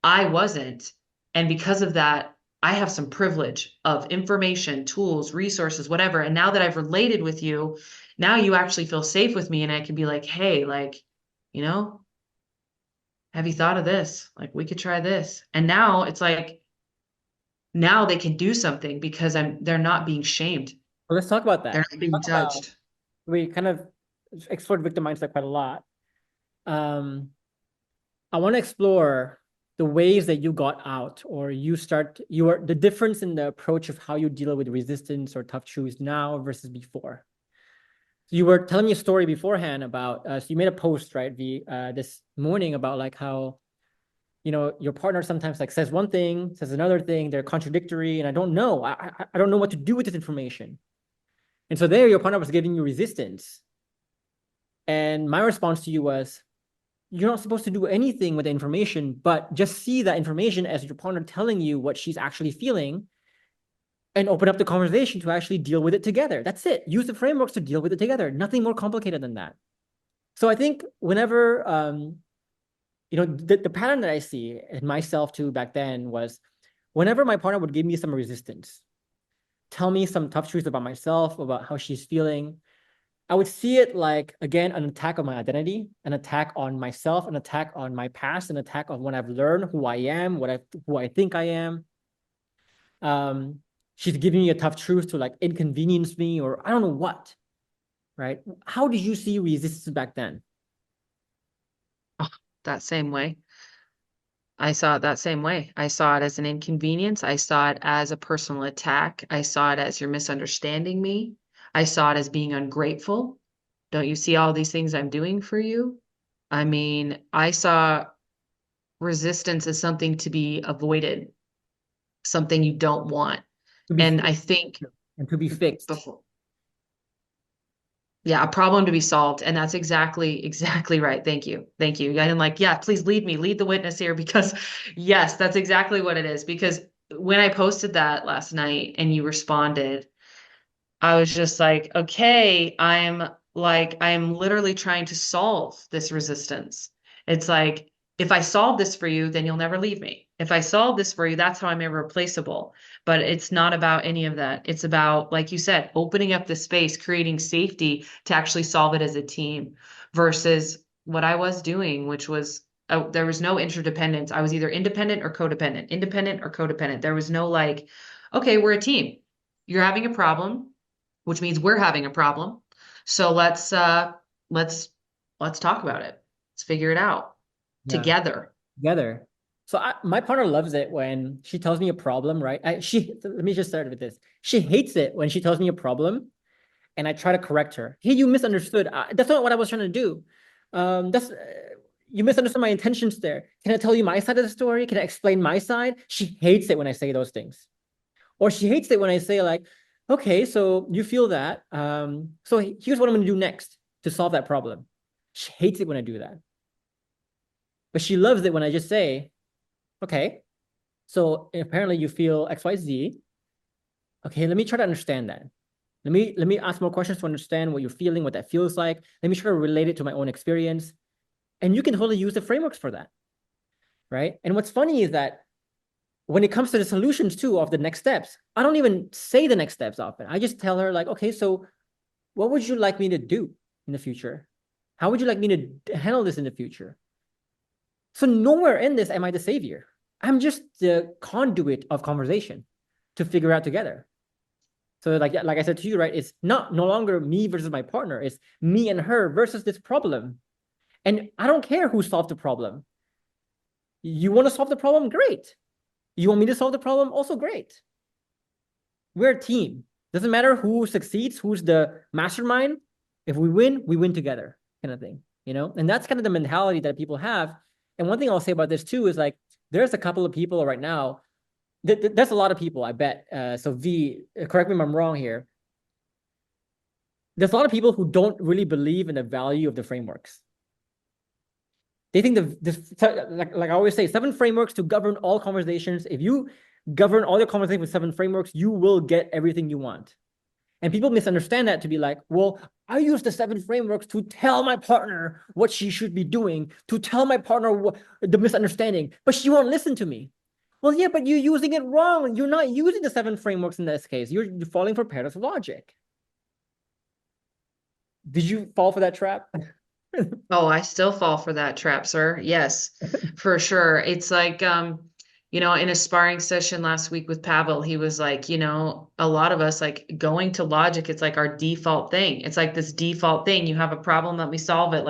I wasn't. And because of that, I have some privilege of information, tools, resources, whatever. And now that I've related with you, now you actually feel safe with me and I can be like, hey, like, you know, have you thought of this? Like we could try this. And now it's like, now they can do something because they're not being shamed. Well, let's talk about They're that. not being Talk about, judged. we kind of explored victim mindset quite a lot. Um, I want to explore the ways that you got out, or the difference in the approach of how you deal with resistance or tough truths now versus before. So you were telling me a story beforehand about, so you made a post, right, this morning about like how, your partner sometimes like says one thing, says another thing, they're contradictory, and I don't know. I don't know what to do with this information. And so there your partner was giving you resistance. And my response to you was, you're not supposed to do anything with the information, but just see that information as your partner telling you what she's actually feeling and open up the conversation to actually deal with it together. That's it. Use the frameworks to deal with it together. Nothing more complicated than that. So I think whenever, the pattern that I see in myself too back then was whenever my partner would give me some resistance, tell me some tough truths about myself, about how she's feeling, I would see it like, again, an attack on my identity, an attack on myself, an attack on my past, an attack on what I've learned, who I am, who I think I am. She's giving me a tough truth to like inconvenience me, or I don't know what, right? How did you see resistance back then? Oh, that same way. I saw it that same way. I saw it as an inconvenience. I saw it as a personal attack. I saw it as you're misunderstanding me. I saw it as being ungrateful. Don't you see all these things I'm doing for you? I mean, I saw resistance as something to be avoided, something you don't want. To be And fixed I think and to be fixed. before, yeah, a problem to be solved. And that's exactly right. Thank you. Thank you. And like, yeah, please lead the witness here, because yes, that's exactly what it is. Because when I posted that last night and you responded, I was just like, okay, I'm literally trying to solve this resistance. It's like, if I solve this for you, then you'll never leave me. If I solve this for you, that's how I'm irreplaceable. But it's not about any of that. It's about, like you said, opening up the space, creating safety to actually solve it as a team versus what I was doing, which was, there was no interdependence. I was either independent or codependent, independent or codependent. There was no like, okay, we're a team. You're having a problem, which means we're having a problem. So let's talk about it. Let's figure it out Yeah, together. together. So my partner loves it when she tells me a problem, right? Let me just start with this. She hates it when she tells me a problem and I try to correct her. Hey, you misunderstood. That's not what I was trying to do. You misunderstood my intentions there. Can I tell you my side of the story? Can I explain my side? She hates it when I say those things. Or she hates it when I say like, okay, so you feel that. So here's what I'm going to do next to solve that problem. She hates it when I do that. But she loves it when I just say, okay, so apparently you feel X, Y, Z. Okay, let me try to understand that. Let me ask more questions to understand what you're feeling, what that feels like. Let me try to relate it to my own experience. And you can totally use the frameworks for that, right? And what's funny is that when it comes to the solutions too of the next steps, I don't even say the next steps often. I just tell her like, okay, so what would you like me to do in the future? How would you like me to handle this in the future? So nowhere in this am I the savior. I'm just the conduit of conversation to figure out together. So like I said to you, right? It's no longer me versus my partner. It's me and her versus this problem. And I don't care who solved the problem. You want to solve the problem? Great. You want me to solve the problem? Also great. We're a team. Doesn't matter who succeeds, who's the mastermind. If we win together, kind of thing, you know? And that's kind of the mentality that people have. And one thing I'll say about this too is like, there's a couple of people right now. There's a lot of people, I bet. So V, correct me if I'm wrong here. There's a lot of people who don't really believe in the value of the frameworks. They think like I always say, 7 frameworks to govern all conversations. If you govern all your conversations with 7 frameworks, you will get everything you want. And people misunderstand that to be like, well, I use the 7 frameworks to tell my partner what she should be doing, to tell my partner the misunderstanding, but she won't listen to me. Well, yeah, but you're using it wrong. You're not using the 7 frameworks in this case. You're falling for paradox of logic. Did you fall for that trap? Oh, I still fall for that trap, sir. Yes, for sure. It's like, in a sparring session last week with Pavel, he was like, a lot of us like going to logic, it's like our default thing. It's like this default thing. You have a problem, let me solve it.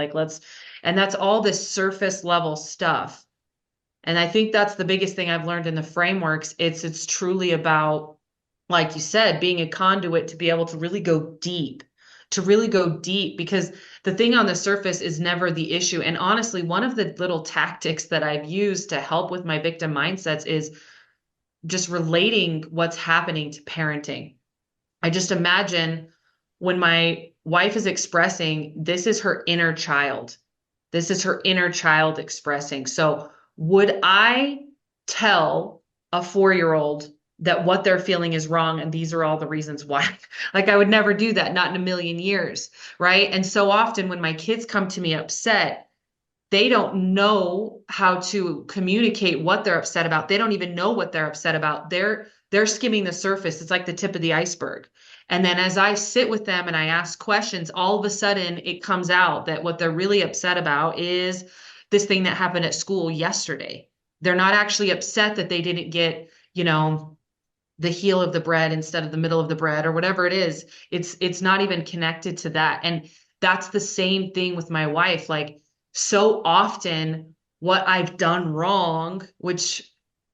And that's all this surface level stuff. And I think that's the biggest thing I've learned in the frameworks. It's truly about, like you said, being a conduit to be able to really go deep, because the thing on the surface is never the issue. And honestly, one of the little tactics that I've used to help with my victim mindsets is just relating what's happening to parenting. I just imagine when my wife is expressing, this is her inner child. This is her inner child expressing. So would I tell a 4-year-old that what they're feeling is wrong and these are all the reasons why? Like I would never do that, not in a million years, right? And so often when my kids come to me upset, they don't know how to communicate what they're upset about. They don't even know what they're upset about. They're skimming the surface. It's like the tip of the iceberg. And then as I sit with them and I ask questions, all of a sudden it comes out that what they're really upset about is this thing that happened at school yesterday. They're not actually upset that they didn't get, the heel of the bread instead of the middle of the bread or whatever it is. It's not even connected to that. And that's the same thing with my wife. Like so often what I've done wrong, which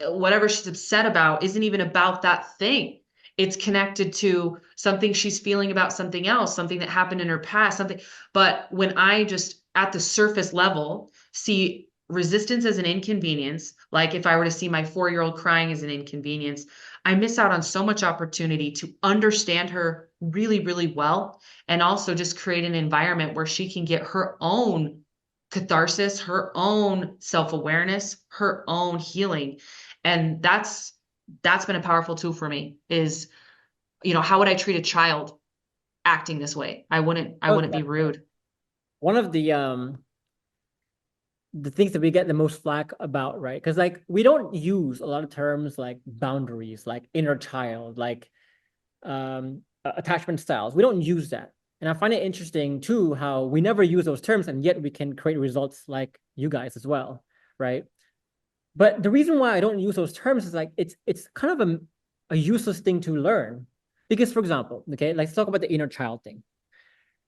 whatever she's upset about isn't even about that thing. It's connected to something she's feeling about something else, something that happened in her past, something. But when I just at the surface level see resistance as an inconvenience, like if I were to see my 4-year-old crying as an inconvenience, I miss out on so much opportunity to understand her really, really well, and also just create an environment where she can get her own catharsis, her own self-awareness, her own healing. And that's been a powerful tool for me is, how would I treat a child acting this way? I wouldn't be rude. One of the things that we get the most flack about, right? Because like we don't use a lot of terms like boundaries, like inner child, like attachment styles. We don't use that. And I find it interesting too how we never use those terms and yet we can create results like you guys as well, right? But the reason why I don't use those terms is like it's kind of a useless thing to learn. Because for example, okay, let's talk about the inner child thing.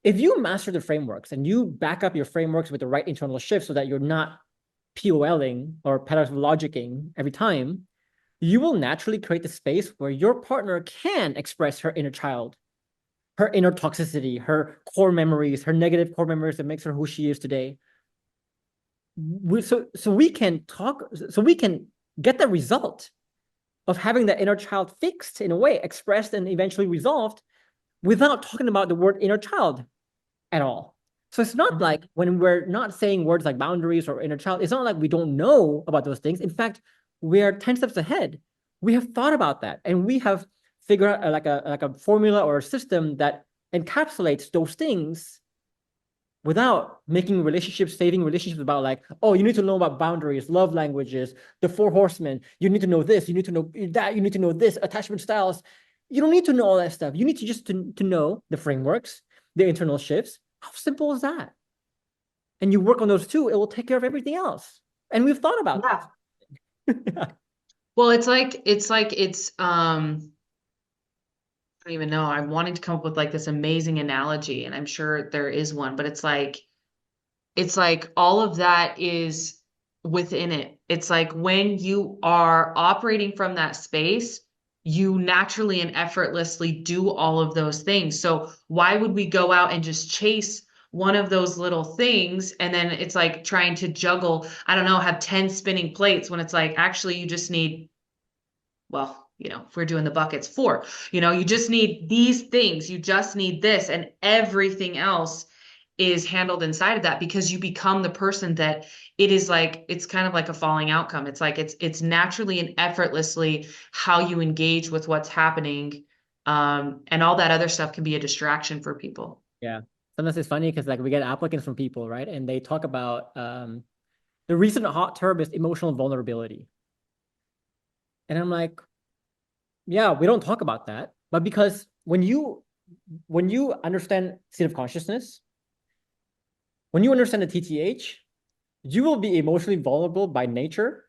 If you master the frameworks and you back up your frameworks with the right internal shift so that you're not POLing or pedagogicing every time, you will naturally create the space where your partner can express her inner child, her inner toxicity, her core memories, her negative core memories that makes her who she is today. So we can get the result of having that inner child fixed in a way, expressed and eventually resolved without talking about the word inner child at all. So it's not like when we're not saying words like boundaries or inner child, it's not like we don't know about those things. In fact, we are 10 steps ahead. We have thought about that and we have figured out like a formula or a system that encapsulates those things without making relationships, saving relationships about like, oh, you need to know about boundaries, love languages, the 4 horsemen. You need to know this, you need to know that, you need to know this, attachment styles. You don't need to know all that stuff. You need to just to know the frameworks, the internal shifts. How simple is that? and you work on those two, it will take care of everything else. And we've thought about that. Well, I don't even know. I'm wanting to come up with like this amazing analogy, and I'm sure there is one, but it's like all of that is within it. It's like when you are operating from that space, you naturally and effortlessly do all of those things. So why would we go out and just chase one of those little things? And then it's like trying to juggle, I don't know, have 10 spinning plates when it's like, actually, you just need, well, if we're doing the buckets, 4, you just need these things. You just need this, and everything else is handled inside of that, because you become the person that it is. Like, it's kind of like a falling outcome. It's like it's naturally and effortlessly how you engage with what's happening, and all that other stuff can be a distraction for people. Yeah. Sometimes it's funny because like we get applicants from people, right? And they talk about the recent hot term is emotional vulnerability. And I'm like, yeah, we don't talk about that. But because when you understand state of consciousness, when you understand the TTH, you will be emotionally vulnerable by nature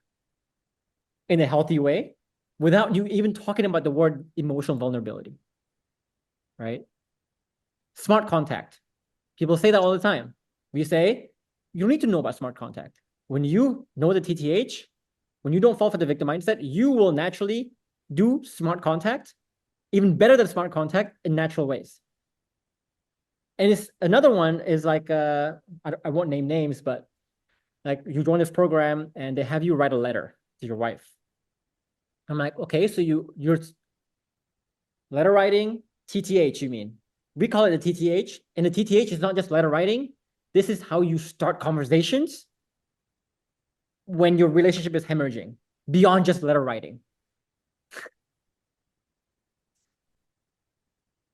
in a healthy way without you even talking about the word emotional vulnerability, right? Smart contact. People say that all the time. We say, you don't need to know about smart contact. When you know the TTH, when you don't fall for the victim mindset, you will naturally do smart contact, even better than smart contact, in natural ways. And it's another one is like, I won't name names, but like you join this program and they have you write a letter to your wife. I'm like, okay, so you're letter writing, TTH, you mean? We call it the TTH, and the TTH is not just letter writing. This is how you start conversations when your relationship is hemorrhaging beyond just letter writing.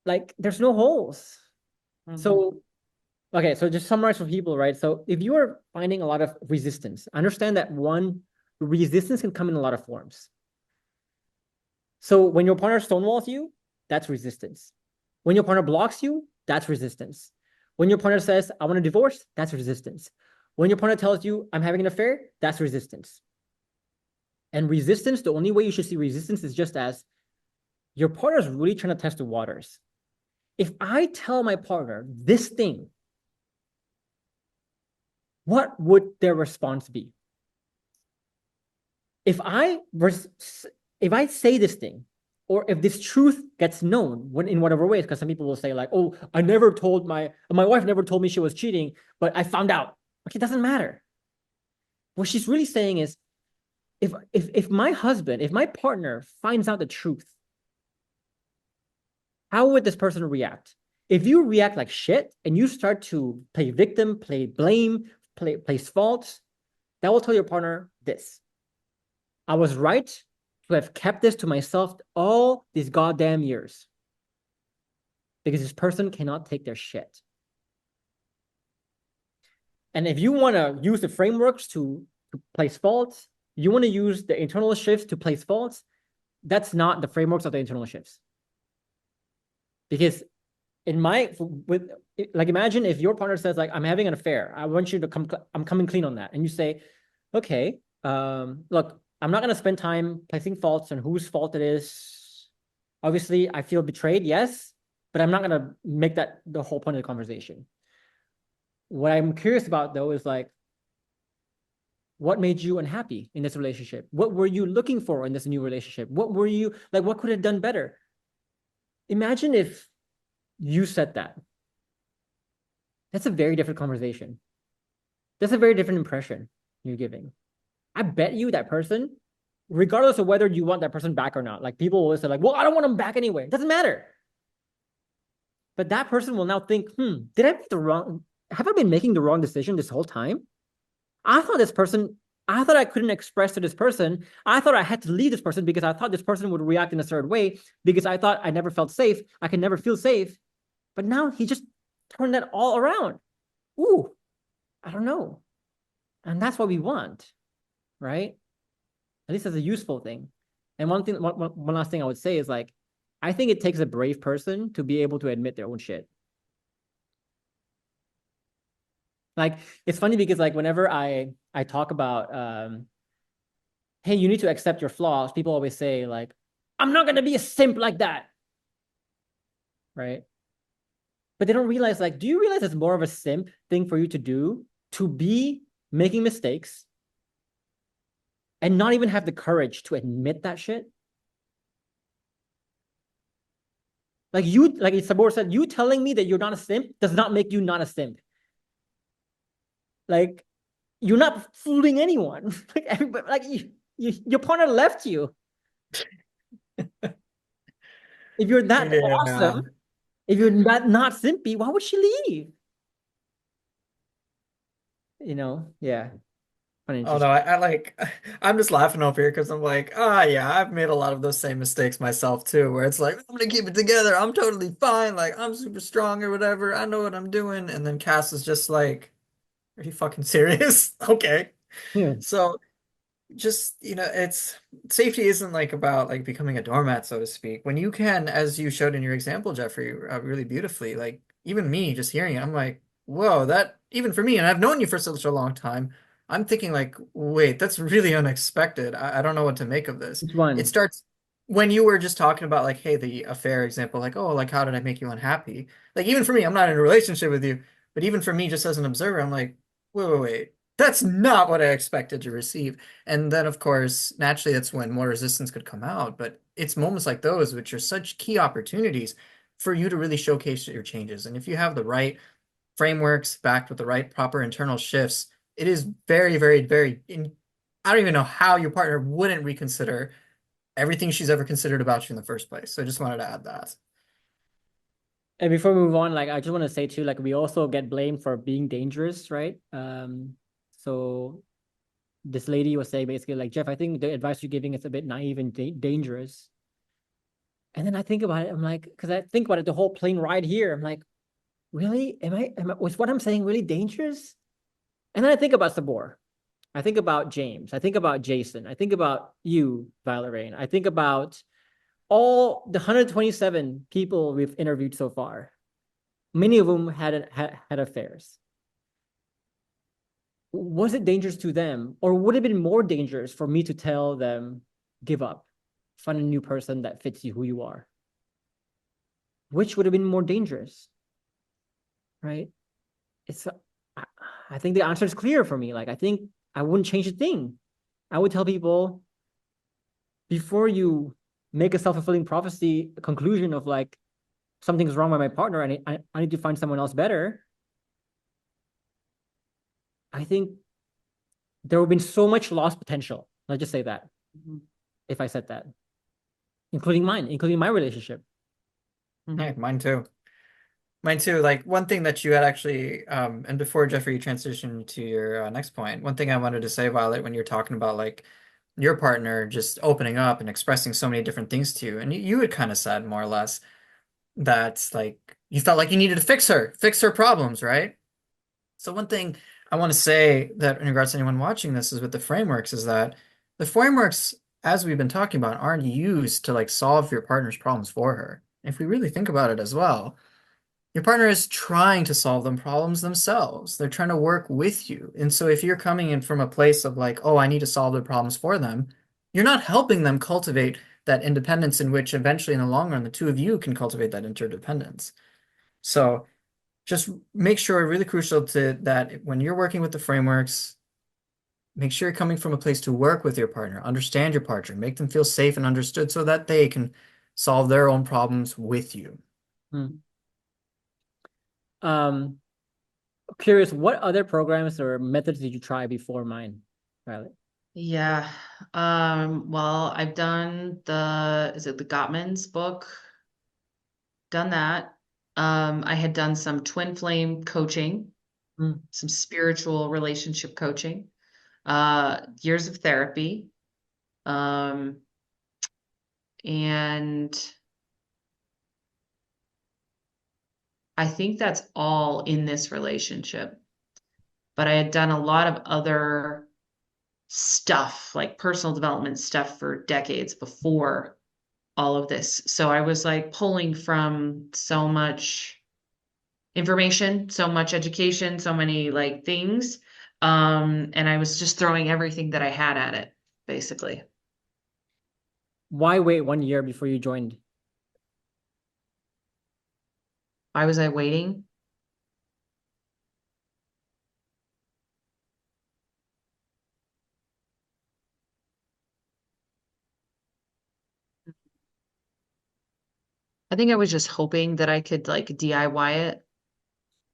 Like, there's no holes. So, okay, so just summarize for people, right? So if you are finding a lot of resistance, understand that resistance can come in a lot of forms. So when your partner stonewalls you, that's resistance. When your partner blocks you, that's resistance. When your partner says, I want a divorce, that's resistance. When your partner tells you, I'm having an affair, that's resistance. And resistance, the only way you should see resistance is just as your partner is really trying to test the waters. If I tell my partner this thing, what would their response be? If I say this thing, or if this truth gets known in whatever ways, because some people will say like, oh, my wife never told me she was cheating, but I found out. Okay, it doesn't matter. What she's really saying is, if my partner finds out the truth, how would this person react? If you react like shit and you start to play victim, play blame, place faults, that will tell your partner this. I was right to have kept this to myself all these goddamn years. Because this person cannot take their shit. And if you want to use the frameworks to place faults, you want to use the internal shifts to place faults, that's not the frameworks of the internal shifts. Because imagine if your partner says like, I'm having an affair, I want you to I'm coming clean on that. And you say, okay, look, I'm not going to spend time placing faults on whose fault it is. Obviously, I feel betrayed, yes, but I'm not going to make that the whole point of the conversation. What I'm curious about, though, is like, what made you unhappy in this relationship? What were you looking for in this new relationship? What could have done better? Imagine if you said that. That's a very different conversation. That's a very different impression you're giving. I bet you that person, regardless of whether you want that person back or not, like people always say like, well, I don't want them back anyway. It doesn't matter. But that person will now think, have I been making the wrong decision this whole time? I thought I couldn't express to this person. I thought I had to leave this person because I thought this person would react in a certain way because I thought I never felt safe. I can never feel safe. But now he just turned that all around. Ooh, I don't know. And that's what we want, right? At least as a useful thing. And one last thing I would say is like, I think it takes a brave person to be able to admit their own shit. Like, it's funny because like whenever I talk about hey, you need to accept your flaws, people always say like, I'm not gonna be a simp like that, right? But they don't realize, like, do you realize it's more of a simp thing for you to do, to be making mistakes and not even have the courage to admit that shit? Like you, like Sabor said, you telling me that you're not a simp does not make you not a simp. Like, you're not fooling anyone. Like everybody, like your partner left you. If you're that Yeah. awesome, if you're not simpy, why would she leave? Yeah. Funny, Oh no, interesting. I like I'm just laughing over here because I'm like, ah yeah, I've made a lot of those same mistakes myself too, where it's like, I'm gonna keep it together, I'm totally fine, like I'm super strong or whatever, I know what I'm doing, and then Cass is just like, are you fucking serious? Okay. Yeah. So just it's safety isn't like about like becoming a doormat, so to speak. When you can, as you showed in your example, Jeffrey, really beautifully, like even me just hearing it, I'm like, whoa, that even for me, and I've known you for such a long time, I'm thinking like, wait, that's really unexpected. I don't know what to make of this. Which It one? starts when you were just talking about like, hey, the affair example, like, oh, like how did I make you unhappy? Like even for me, I'm not in a relationship with you, but even for me, just as an observer, I'm like, wait. That's not what I expected to receive. And then, of course, naturally, that's when more resistance could come out. But it's moments like those which are such key opportunities for you to really showcase your changes. And if you have the right frameworks backed with the right proper internal shifts, it is very, very, very. I don't even know how your partner wouldn't reconsider everything she's ever considered about you in the first place. So I just wanted to add that. And before we move on, like I just want to say too, like we also get blamed for being dangerous, right? So this lady was saying basically like, Jeff, I think the advice you're giving is a bit naive and dangerous. And then I think about it, I'm like, because I think about it the whole plane ride here. I'm like, really? Was what I'm saying really dangerous? And then I think about Sabor. I think about James. I think about Jason. I think about you, Valerie. I think about all the 127 people we've interviewed so far. Many of them had affairs. Was it dangerous to them, or would it have been more dangerous for me to tell them, give up, find a new person that fits you who you are? Which would have been more dangerous, right? It's I think the answer is clear for me. Like I think I wouldn't change a thing. I would tell people before you make a self-fulfilling prophecy conclusion of like something's wrong with my partner and I need to find someone else better. I think there would have been so much lost potential. Let's just say that. If I said that, including my relationship. Yeah, mine too. Mine too. Like one thing that you had actually, and before Jeffrey, you transitioned to your next point, one thing I wanted to say, Violet, when you're talking about like your partner just opening up and expressing so many different things to you, and you had kind of said more or less that like you felt like you needed to fix her problems, right? So one thing I want to say that in regards to anyone watching this is with the frameworks is that the frameworks, as we've been talking about, aren't used to like solve your partner's problems for her. If we really think about it as well, your partner is trying to solve them problems themselves. They're trying to work with you. And so if you're coming in from a place of like, oh, I need to solve their problems for them, you're not helping them cultivate that independence in which eventually in the long run, the two of you can cultivate that interdependence. So just make sure, really crucial to that when you're working with the frameworks, make sure you're coming from a place to work with your partner, understand your partner, make them feel safe and understood so that they can solve their own problems with you. Hmm. Um, Curious, what other programs or methods did you try before mine, Violet? Yeah. Well, I've done is it the Gottman's book? Done that. I had done some twin flame coaching, Hmm. some spiritual relationship coaching, years of therapy. Um, and I think that's all in this relationship. But I had done a lot of other stuff, like personal development stuff for decades before all of this. So I was like pulling from so much information, so much education, so many like things. And I was just throwing everything that I had at it, basically. Why wait 1 year before you joined? Why was I waiting? I think I was just hoping that I could like DIY it.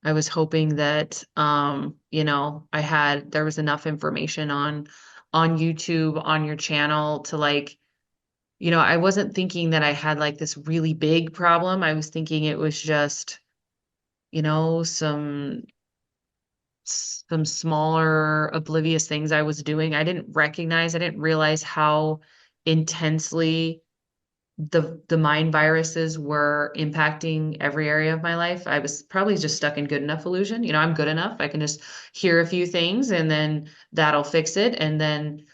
I was hoping that there was enough information on YouTube, on your channel to like, I wasn't thinking that I had like this really big problem. I was thinking it was just, some smaller oblivious things I was doing. I didn't realize how intensely the mind viruses were impacting every area of my life. I was probably just stuck in good enough illusion. I'm good enough. I can just hear a few things and then that'll fix it. And then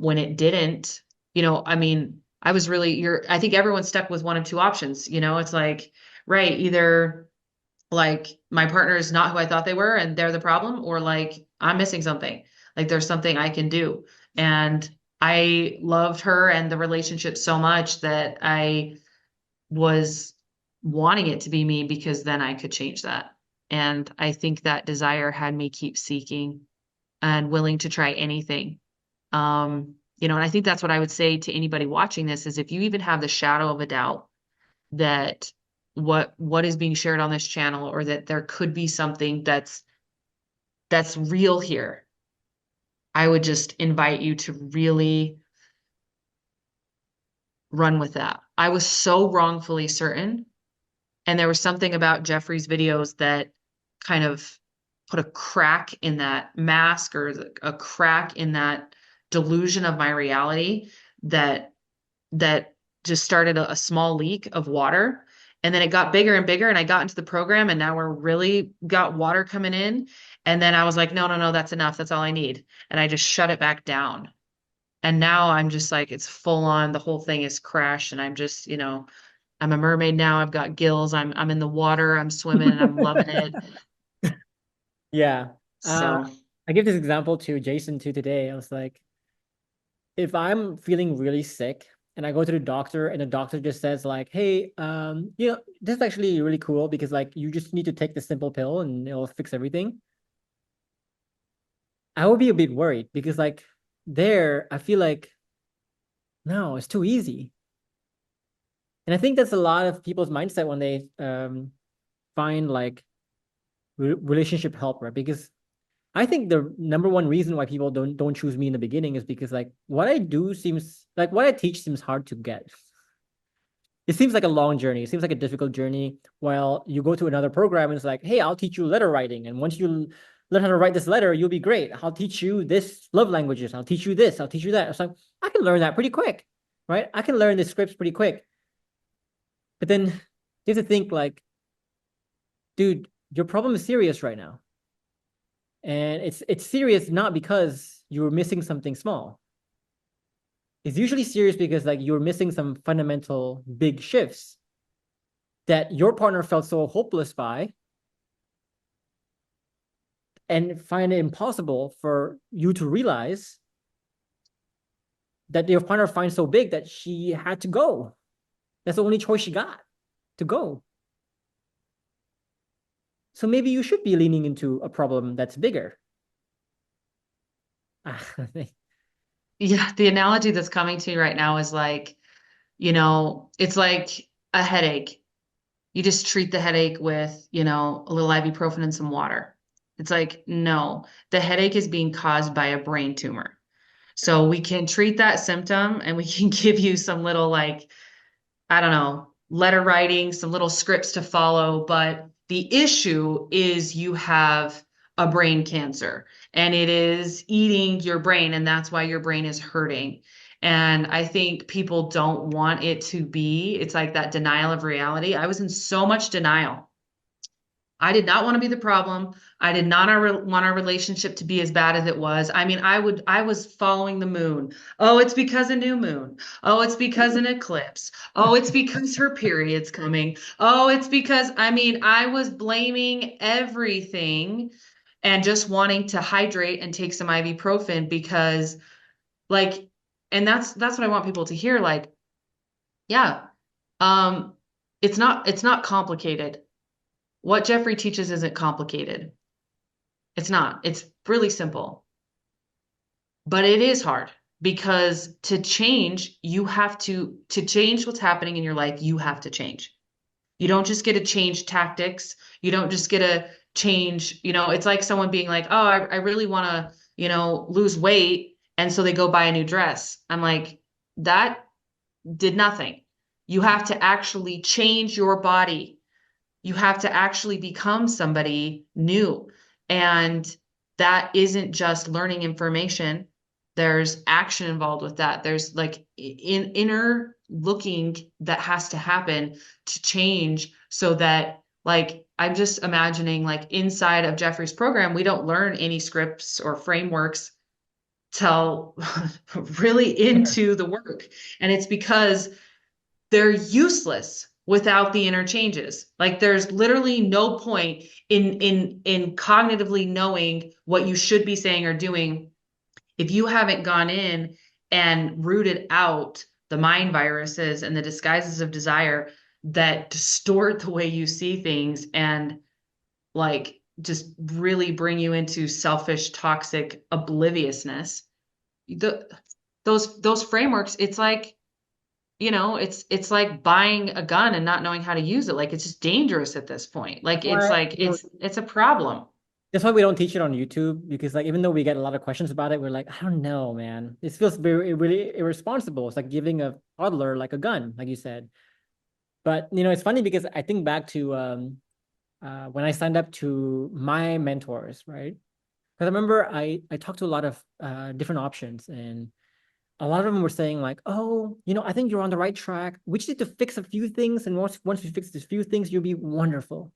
when it didn't, I mean, I was really I think everyone's stuck with one of two options. It's like, right, either like my partner is not who I thought they were and they're the problem, or like I'm missing something. Like there's something I can do. And I loved her and the relationship so much that I was wanting it to be me because then I could change that. And I think that desire had me keep seeking and willing to try anything. And I think that's what I would say to anybody watching this is if you even have the shadow of a doubt that what is being shared on this channel or that there could be something that's real here, I would just invite you to really run with that. I was so wrongfully certain, and there was something about Geoffrey's videos that kind of put a crack in that mask or a crack in that delusion of my reality that that just started a small leak of water. And then it got bigger and bigger, and I got into the program, and now we're really got water coming in. And then I was like, no, no, no, that's enough. That's all I need. And I just shut it back down. And now I'm just like, it's full on. The whole thing is crashed. And I'm just, I'm a mermaid now. I've got gills. I'm in the water. I'm swimming and I'm loving it. Yeah. Uh, So I give this example to Jason too today. I was like, if I'm feeling really sick and I go to the doctor and the doctor just says like, hey, this is actually really cool because like you just need to take this simple pill and it'll fix everything. I would be a bit worried because like there, I feel like, no, it's too easy. And I think that's a lot of people's mindset when they find like relationship help, right? Because I think the number one reason why people don't choose me in the beginning is because like what I do seems like what I teach seems hard to get. It seems like a long journey. It seems like a difficult journey. While you go to another program and it's like, hey, I'll teach you letter writing, and once you learn how to write this letter, you'll be great. I'll teach you this love languages. I'll teach you this. I'll teach you that. It's like I can learn that pretty quick, right? I can learn the scripts pretty quick. But then you have to think like, dude, your problem is serious right now. And it's serious not because you're missing something small. It's usually serious because like you're missing some fundamental big shifts that your partner felt so hopeless by and find it impossible for you to realize that your partner finds so big that she had to go. That's the only choice she got, to go. So maybe you should be leaning into a problem that's bigger. yeah, the analogy that's coming to me right now is like, it's like a headache. You just treat the headache with, a little ibuprofen and some water. It's like, no, the headache is being caused by a brain tumor. So we can treat that symptom and we can give you some little like, I don't know, letter writing, some little scripts to follow. But the issue is you have a brain cancer and it is eating your brain, and that's why your brain is hurting. And I think people don't want it to be, it's like that denial of reality. I was in so much denial I did not want to be the problem. I did not want our relationship to be as bad as it was. I mean, I was following the moon. Oh, it's because of new moon. Oh, it's because an eclipse. Oh, it's because her period's coming. Oh, it's because, I mean, I was blaming everything and just wanting to hydrate and take some ibuprofen because like, and that's what I want people to hear. Like, yeah, um, it's not complicated. What Geoffrey teaches isn't complicated. It's not. It's really simple. But it is hard because to change, you have to change what's happening in your life, you have to change. You don't just get to change tactics. You don't just get to change, it's like someone being like, oh, I really want to, lose weight. And so they go buy a new dress. I'm like, that did nothing. You have to actually change your body. You have to actually become somebody new. And that isn't just learning information. There's action involved with that. There's like inner looking that has to happen to change so that like I'm just imagining like inside of Geoffrey's program, we don't learn any scripts or frameworks till really into the work. And it's because they're useless without the interchanges. Like there's literally no point in cognitively knowing what you should be saying or doing if you haven't gone in and rooted out the mind viruses and the disguises of desire that distort the way you see things and like just really bring you into selfish, toxic obliviousness. The, those frameworks, it's like it's like buying a gun and not knowing how to use it. Like it's just dangerous at this point. Like it's Why, like it's a problem. that's why we don't teach it on YouTube, because like even though we get a lot of questions about it, we're like, I don't know, man. This feels very really irresponsible. It's like giving a toddler like a gun, like you said. But it's funny because I think back to when I signed up to my mentors, right? Because I remember I talked to a lot of different options, and a lot of them were saying like, oh, I think you're on the right track. We just need to fix a few things, and once we fix these few things, you'll be wonderful.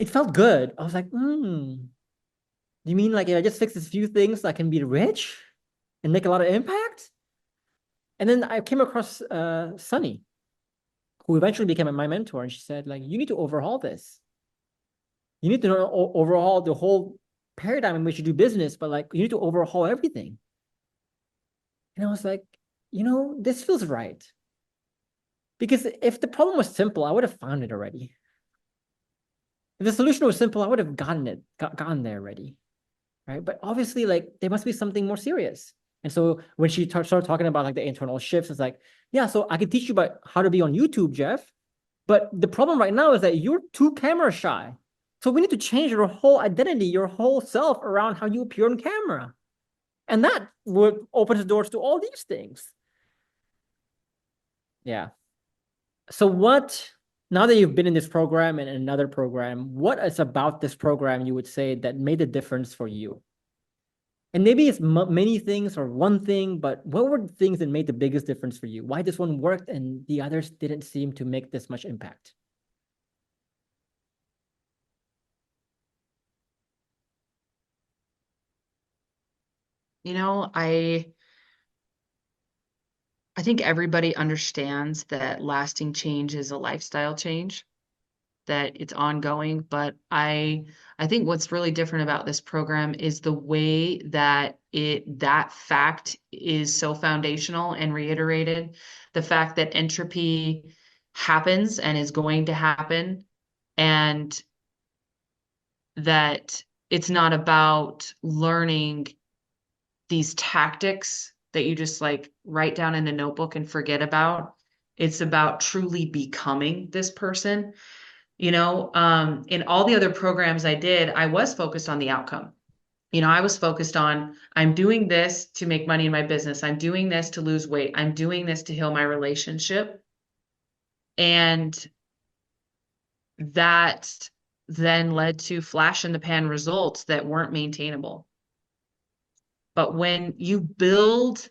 It felt good. I was like, you mean like if I just fix these few things, I can be rich and make a lot of impact? And then I came across Sunny, who eventually became my mentor, and she said, like, you need to overhaul this. You need to overhaul the whole paradigm in which you do business, but like you need to overhaul everything. And I was like, this feels right. Because if the problem was simple, I would have found it already. If the solution was simple, I would have gotten there already. Right. But obviously, like, there must be something more serious. And so when she started talking about like the internal shifts, it's like, yeah, so I can teach you about how to be on YouTube, Jeff. But the problem right now is that you're too camera shy. So we need to change your whole identity, your whole self around how you appear on camera. And that would open the doors to all these things. Yeah. So now that you've been in this program and another program, what is about this program you would say that made a difference for you? And maybe it's many things or one thing, but what were the things that made the biggest difference for you? Why this one worked and the others didn't seem to make this much impact? I think everybody understands that lasting change is a lifestyle change, that it's ongoing, but I think what's really different about this program is the way that that fact is so foundational and reiterated. The fact that entropy happens and is going to happen, and that it's not about learning these tactics that you just like write down in a notebook and forget about. It's about truly becoming this person. In all the other programs I did, I was focused on the outcome. I was focused on, I'm doing this to make money in my business. I'm doing this to lose weight. I'm doing this to heal my relationship. And that then led to flash in the pan results that weren't maintainable. But when you build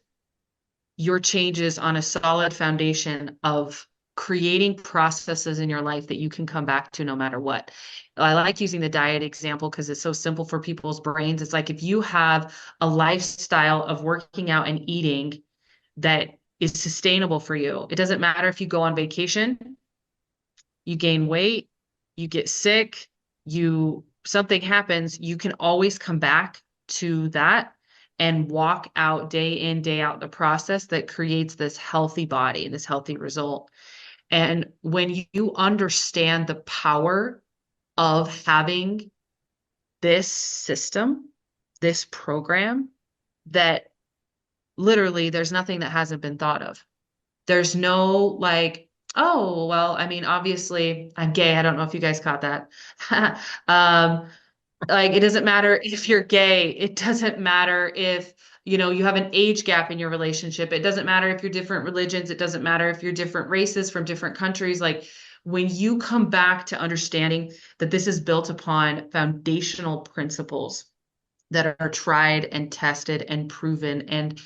your changes on a solid foundation of creating processes in your life that you can come back to no matter what. I like using the diet example because it's so simple for people's brains. It's like if you have a lifestyle of working out and eating that is sustainable for you, it doesn't matter if you go on vacation, you gain weight, you get sick, something happens, you can always come back to that and walk out day in, day out the process that creates this healthy body and this healthy result. And when you understand the power of having this system, this program, that literally there's nothing that hasn't been thought of. There's no like, oh, well, I mean, obviously I'm gay. I don't know if you guys caught that. um, like, it doesn't matter if you're gay. It doesn't matter if, you have an age gap in your relationship. It doesn't matter if you're different religions. It doesn't matter if you're different races from different countries. Like, when you come back to understanding that this is built upon foundational principles that are tried and tested and proven, and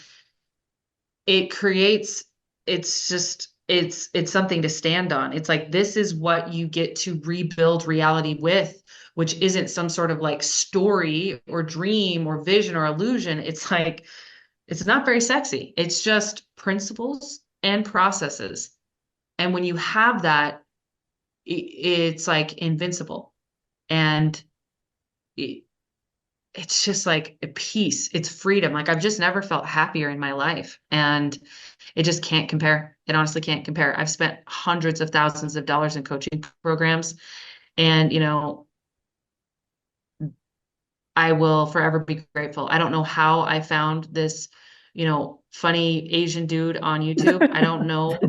it creates, it's something to stand on. It's like, this is what you get to rebuild reality with, which isn't some sort of like story or dream or vision or illusion. It's like, it's not very sexy. It's just principles and processes. And when you have that, it's like invincible. And it's just like a peace. It's freedom. Like, I've just never felt happier in my life. And it just can't compare. It honestly can't compare. I've spent hundreds of thousands of dollars in coaching programs. And, I will forever be grateful. I don't know how I found this, funny Asian dude on YouTube. I don't know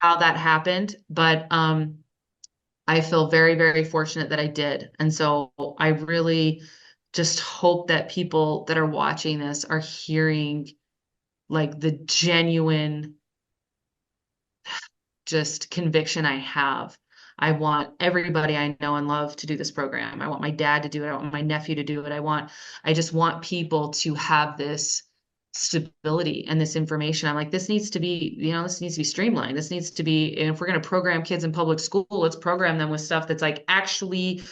how that happened, but I feel very, very fortunate that I did. And so I really just hope that people that are watching this are hearing like the genuine just conviction I have. I want everybody I know and love to do this program. I want my dad to do it. I want my nephew to do it. I just want people to have this stability and this information. I'm like, this needs to be, this needs to be streamlined. This needs to be, and if we're going to program kids in public school, let's program them with stuff that's like actually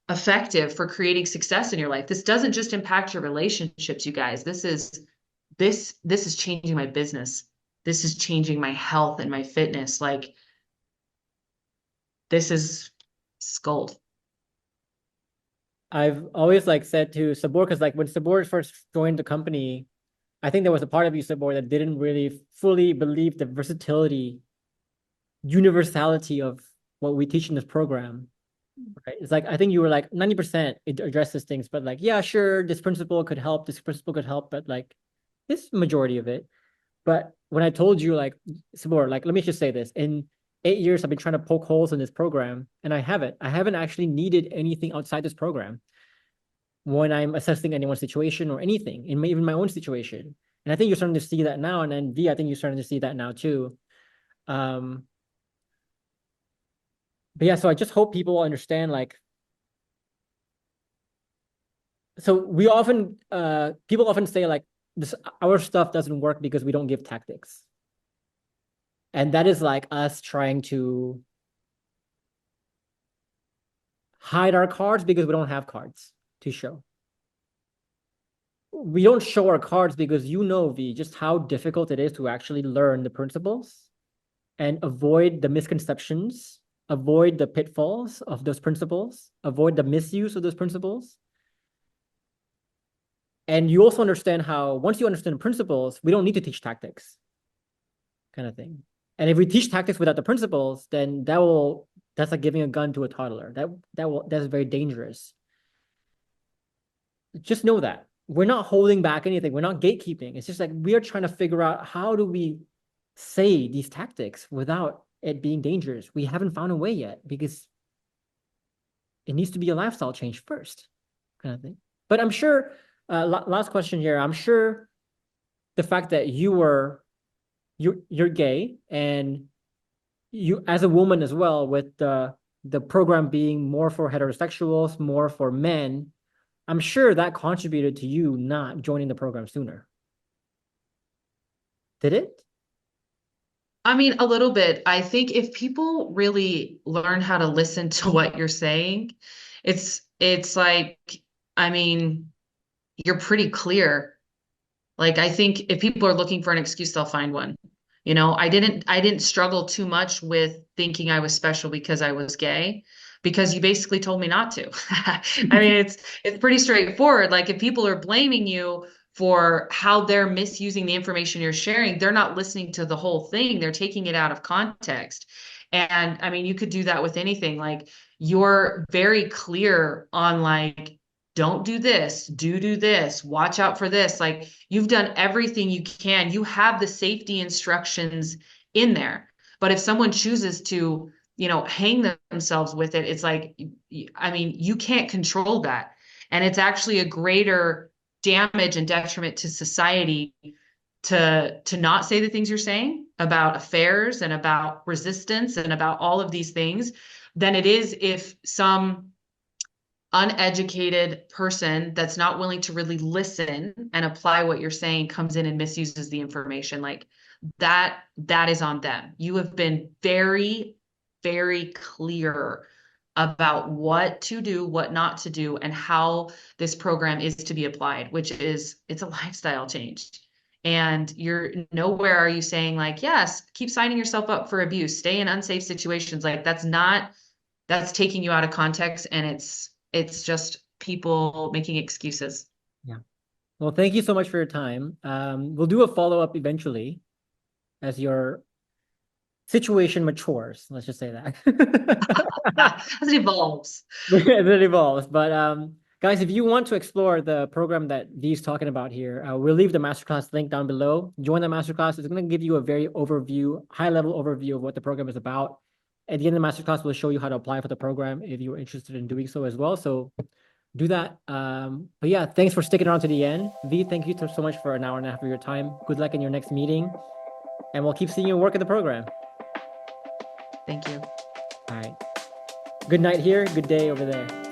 effective for creating success in your life. This doesn't just impact your relationships, you guys. This is changing my business. This is changing my health and my fitness. Like, this is gold. I've always like said to Sabor, because like when Sabor first joined the company, I think there was a part of you, Sabor, that didn't really fully believe the versatility, universality of what we teach in this program. Right? It's like, I think you were like 90% it addresses things, but like, yeah, sure, this principle could help, but like this majority of it. But when I told you, like, Sabor, like, let me just say this. In 8 years, I've been trying to poke holes in this program, and I haven't. I haven't actually needed anything outside this program when I'm assessing anyone's situation or anything, even my own situation. And I think you're starting to see that now. And then V, I think you're starting to see that now too. But yeah, so I just hope people understand, like, so people often say like this, our stuff doesn't work because we don't give tactics. And that is like us trying to hide our cards because we don't have cards to show. We don't show our cards because V, just how difficult it is to actually learn the principles and avoid the misconceptions, avoid the pitfalls of those principles, avoid the misuse of those principles. And you also understand how once you understand the principles, we don't need to teach tactics, kind of thing. And if we teach tactics without the principles, then that's like giving a gun to a toddler. That's very dangerous. Just know that we're not holding back anything. We're not gatekeeping. It's just like we are trying to figure out how do we say these tactics without it being dangerous. We haven't found a way yet because it needs to be a lifestyle change first, kind of thing. But I'm sure, last question here. I'm sure the fact that you're gay and you as a woman as well, with the program being more for heterosexuals, more for men, I'm sure that contributed to you not joining the program sooner. Did it? I mean, a little bit. I think if people really learn how to listen to what you're saying, it's like, I mean, you're pretty clear. Like I think if people are looking for an excuse, they'll find one. You know, I didn't struggle too much with thinking I was special because I was gay, because you basically told me not to. I mean, it's pretty straightforward. Like if people are blaming you for how they're misusing the information you're sharing, they're not listening to the whole thing. They're taking it out of context. And I mean, you could do that with anything. Like you're very clear on like, don't do this, do this, watch out for this. Like you've done everything you can. You have the safety instructions in there. But if someone chooses to, you know, hang themselves with it, it's like, I mean, you can't control that. And it's actually a greater damage and detriment to society to not say the things you're saying about affairs and about resistance and about all of these things than it is if some uneducated person that's not willing to really listen and apply what you're saying comes in and misuses the information. Like that is on them. You have been very, very clear about what to do, what not to do, and how this program is to be applied, which is it's a lifestyle change. And you're nowhere are you saying like, yes, keep signing yourself up for abuse, stay in unsafe situations. Like that's taking you out of context, and it's just people making excuses. Yeah. Well, thank you so much for your time. We'll do a follow-up eventually as your situation matures. Let's just say that. As it evolves. As it evolves. But guys, if you want to explore the program that Dee's talking about here, we'll leave the masterclass link down below. Join the masterclass. It's going to give you a very high-level overview of what the program is about. At the end of the masterclass, we'll show you how to apply for the program if you're interested in doing so as well. So do that. But yeah, thanks for sticking around to the end. V, thank you so much for an hour and a half of your time. Good luck in your next meeting. And we'll keep seeing you work in the program. Thank you. All right. Good night here. Good day over there.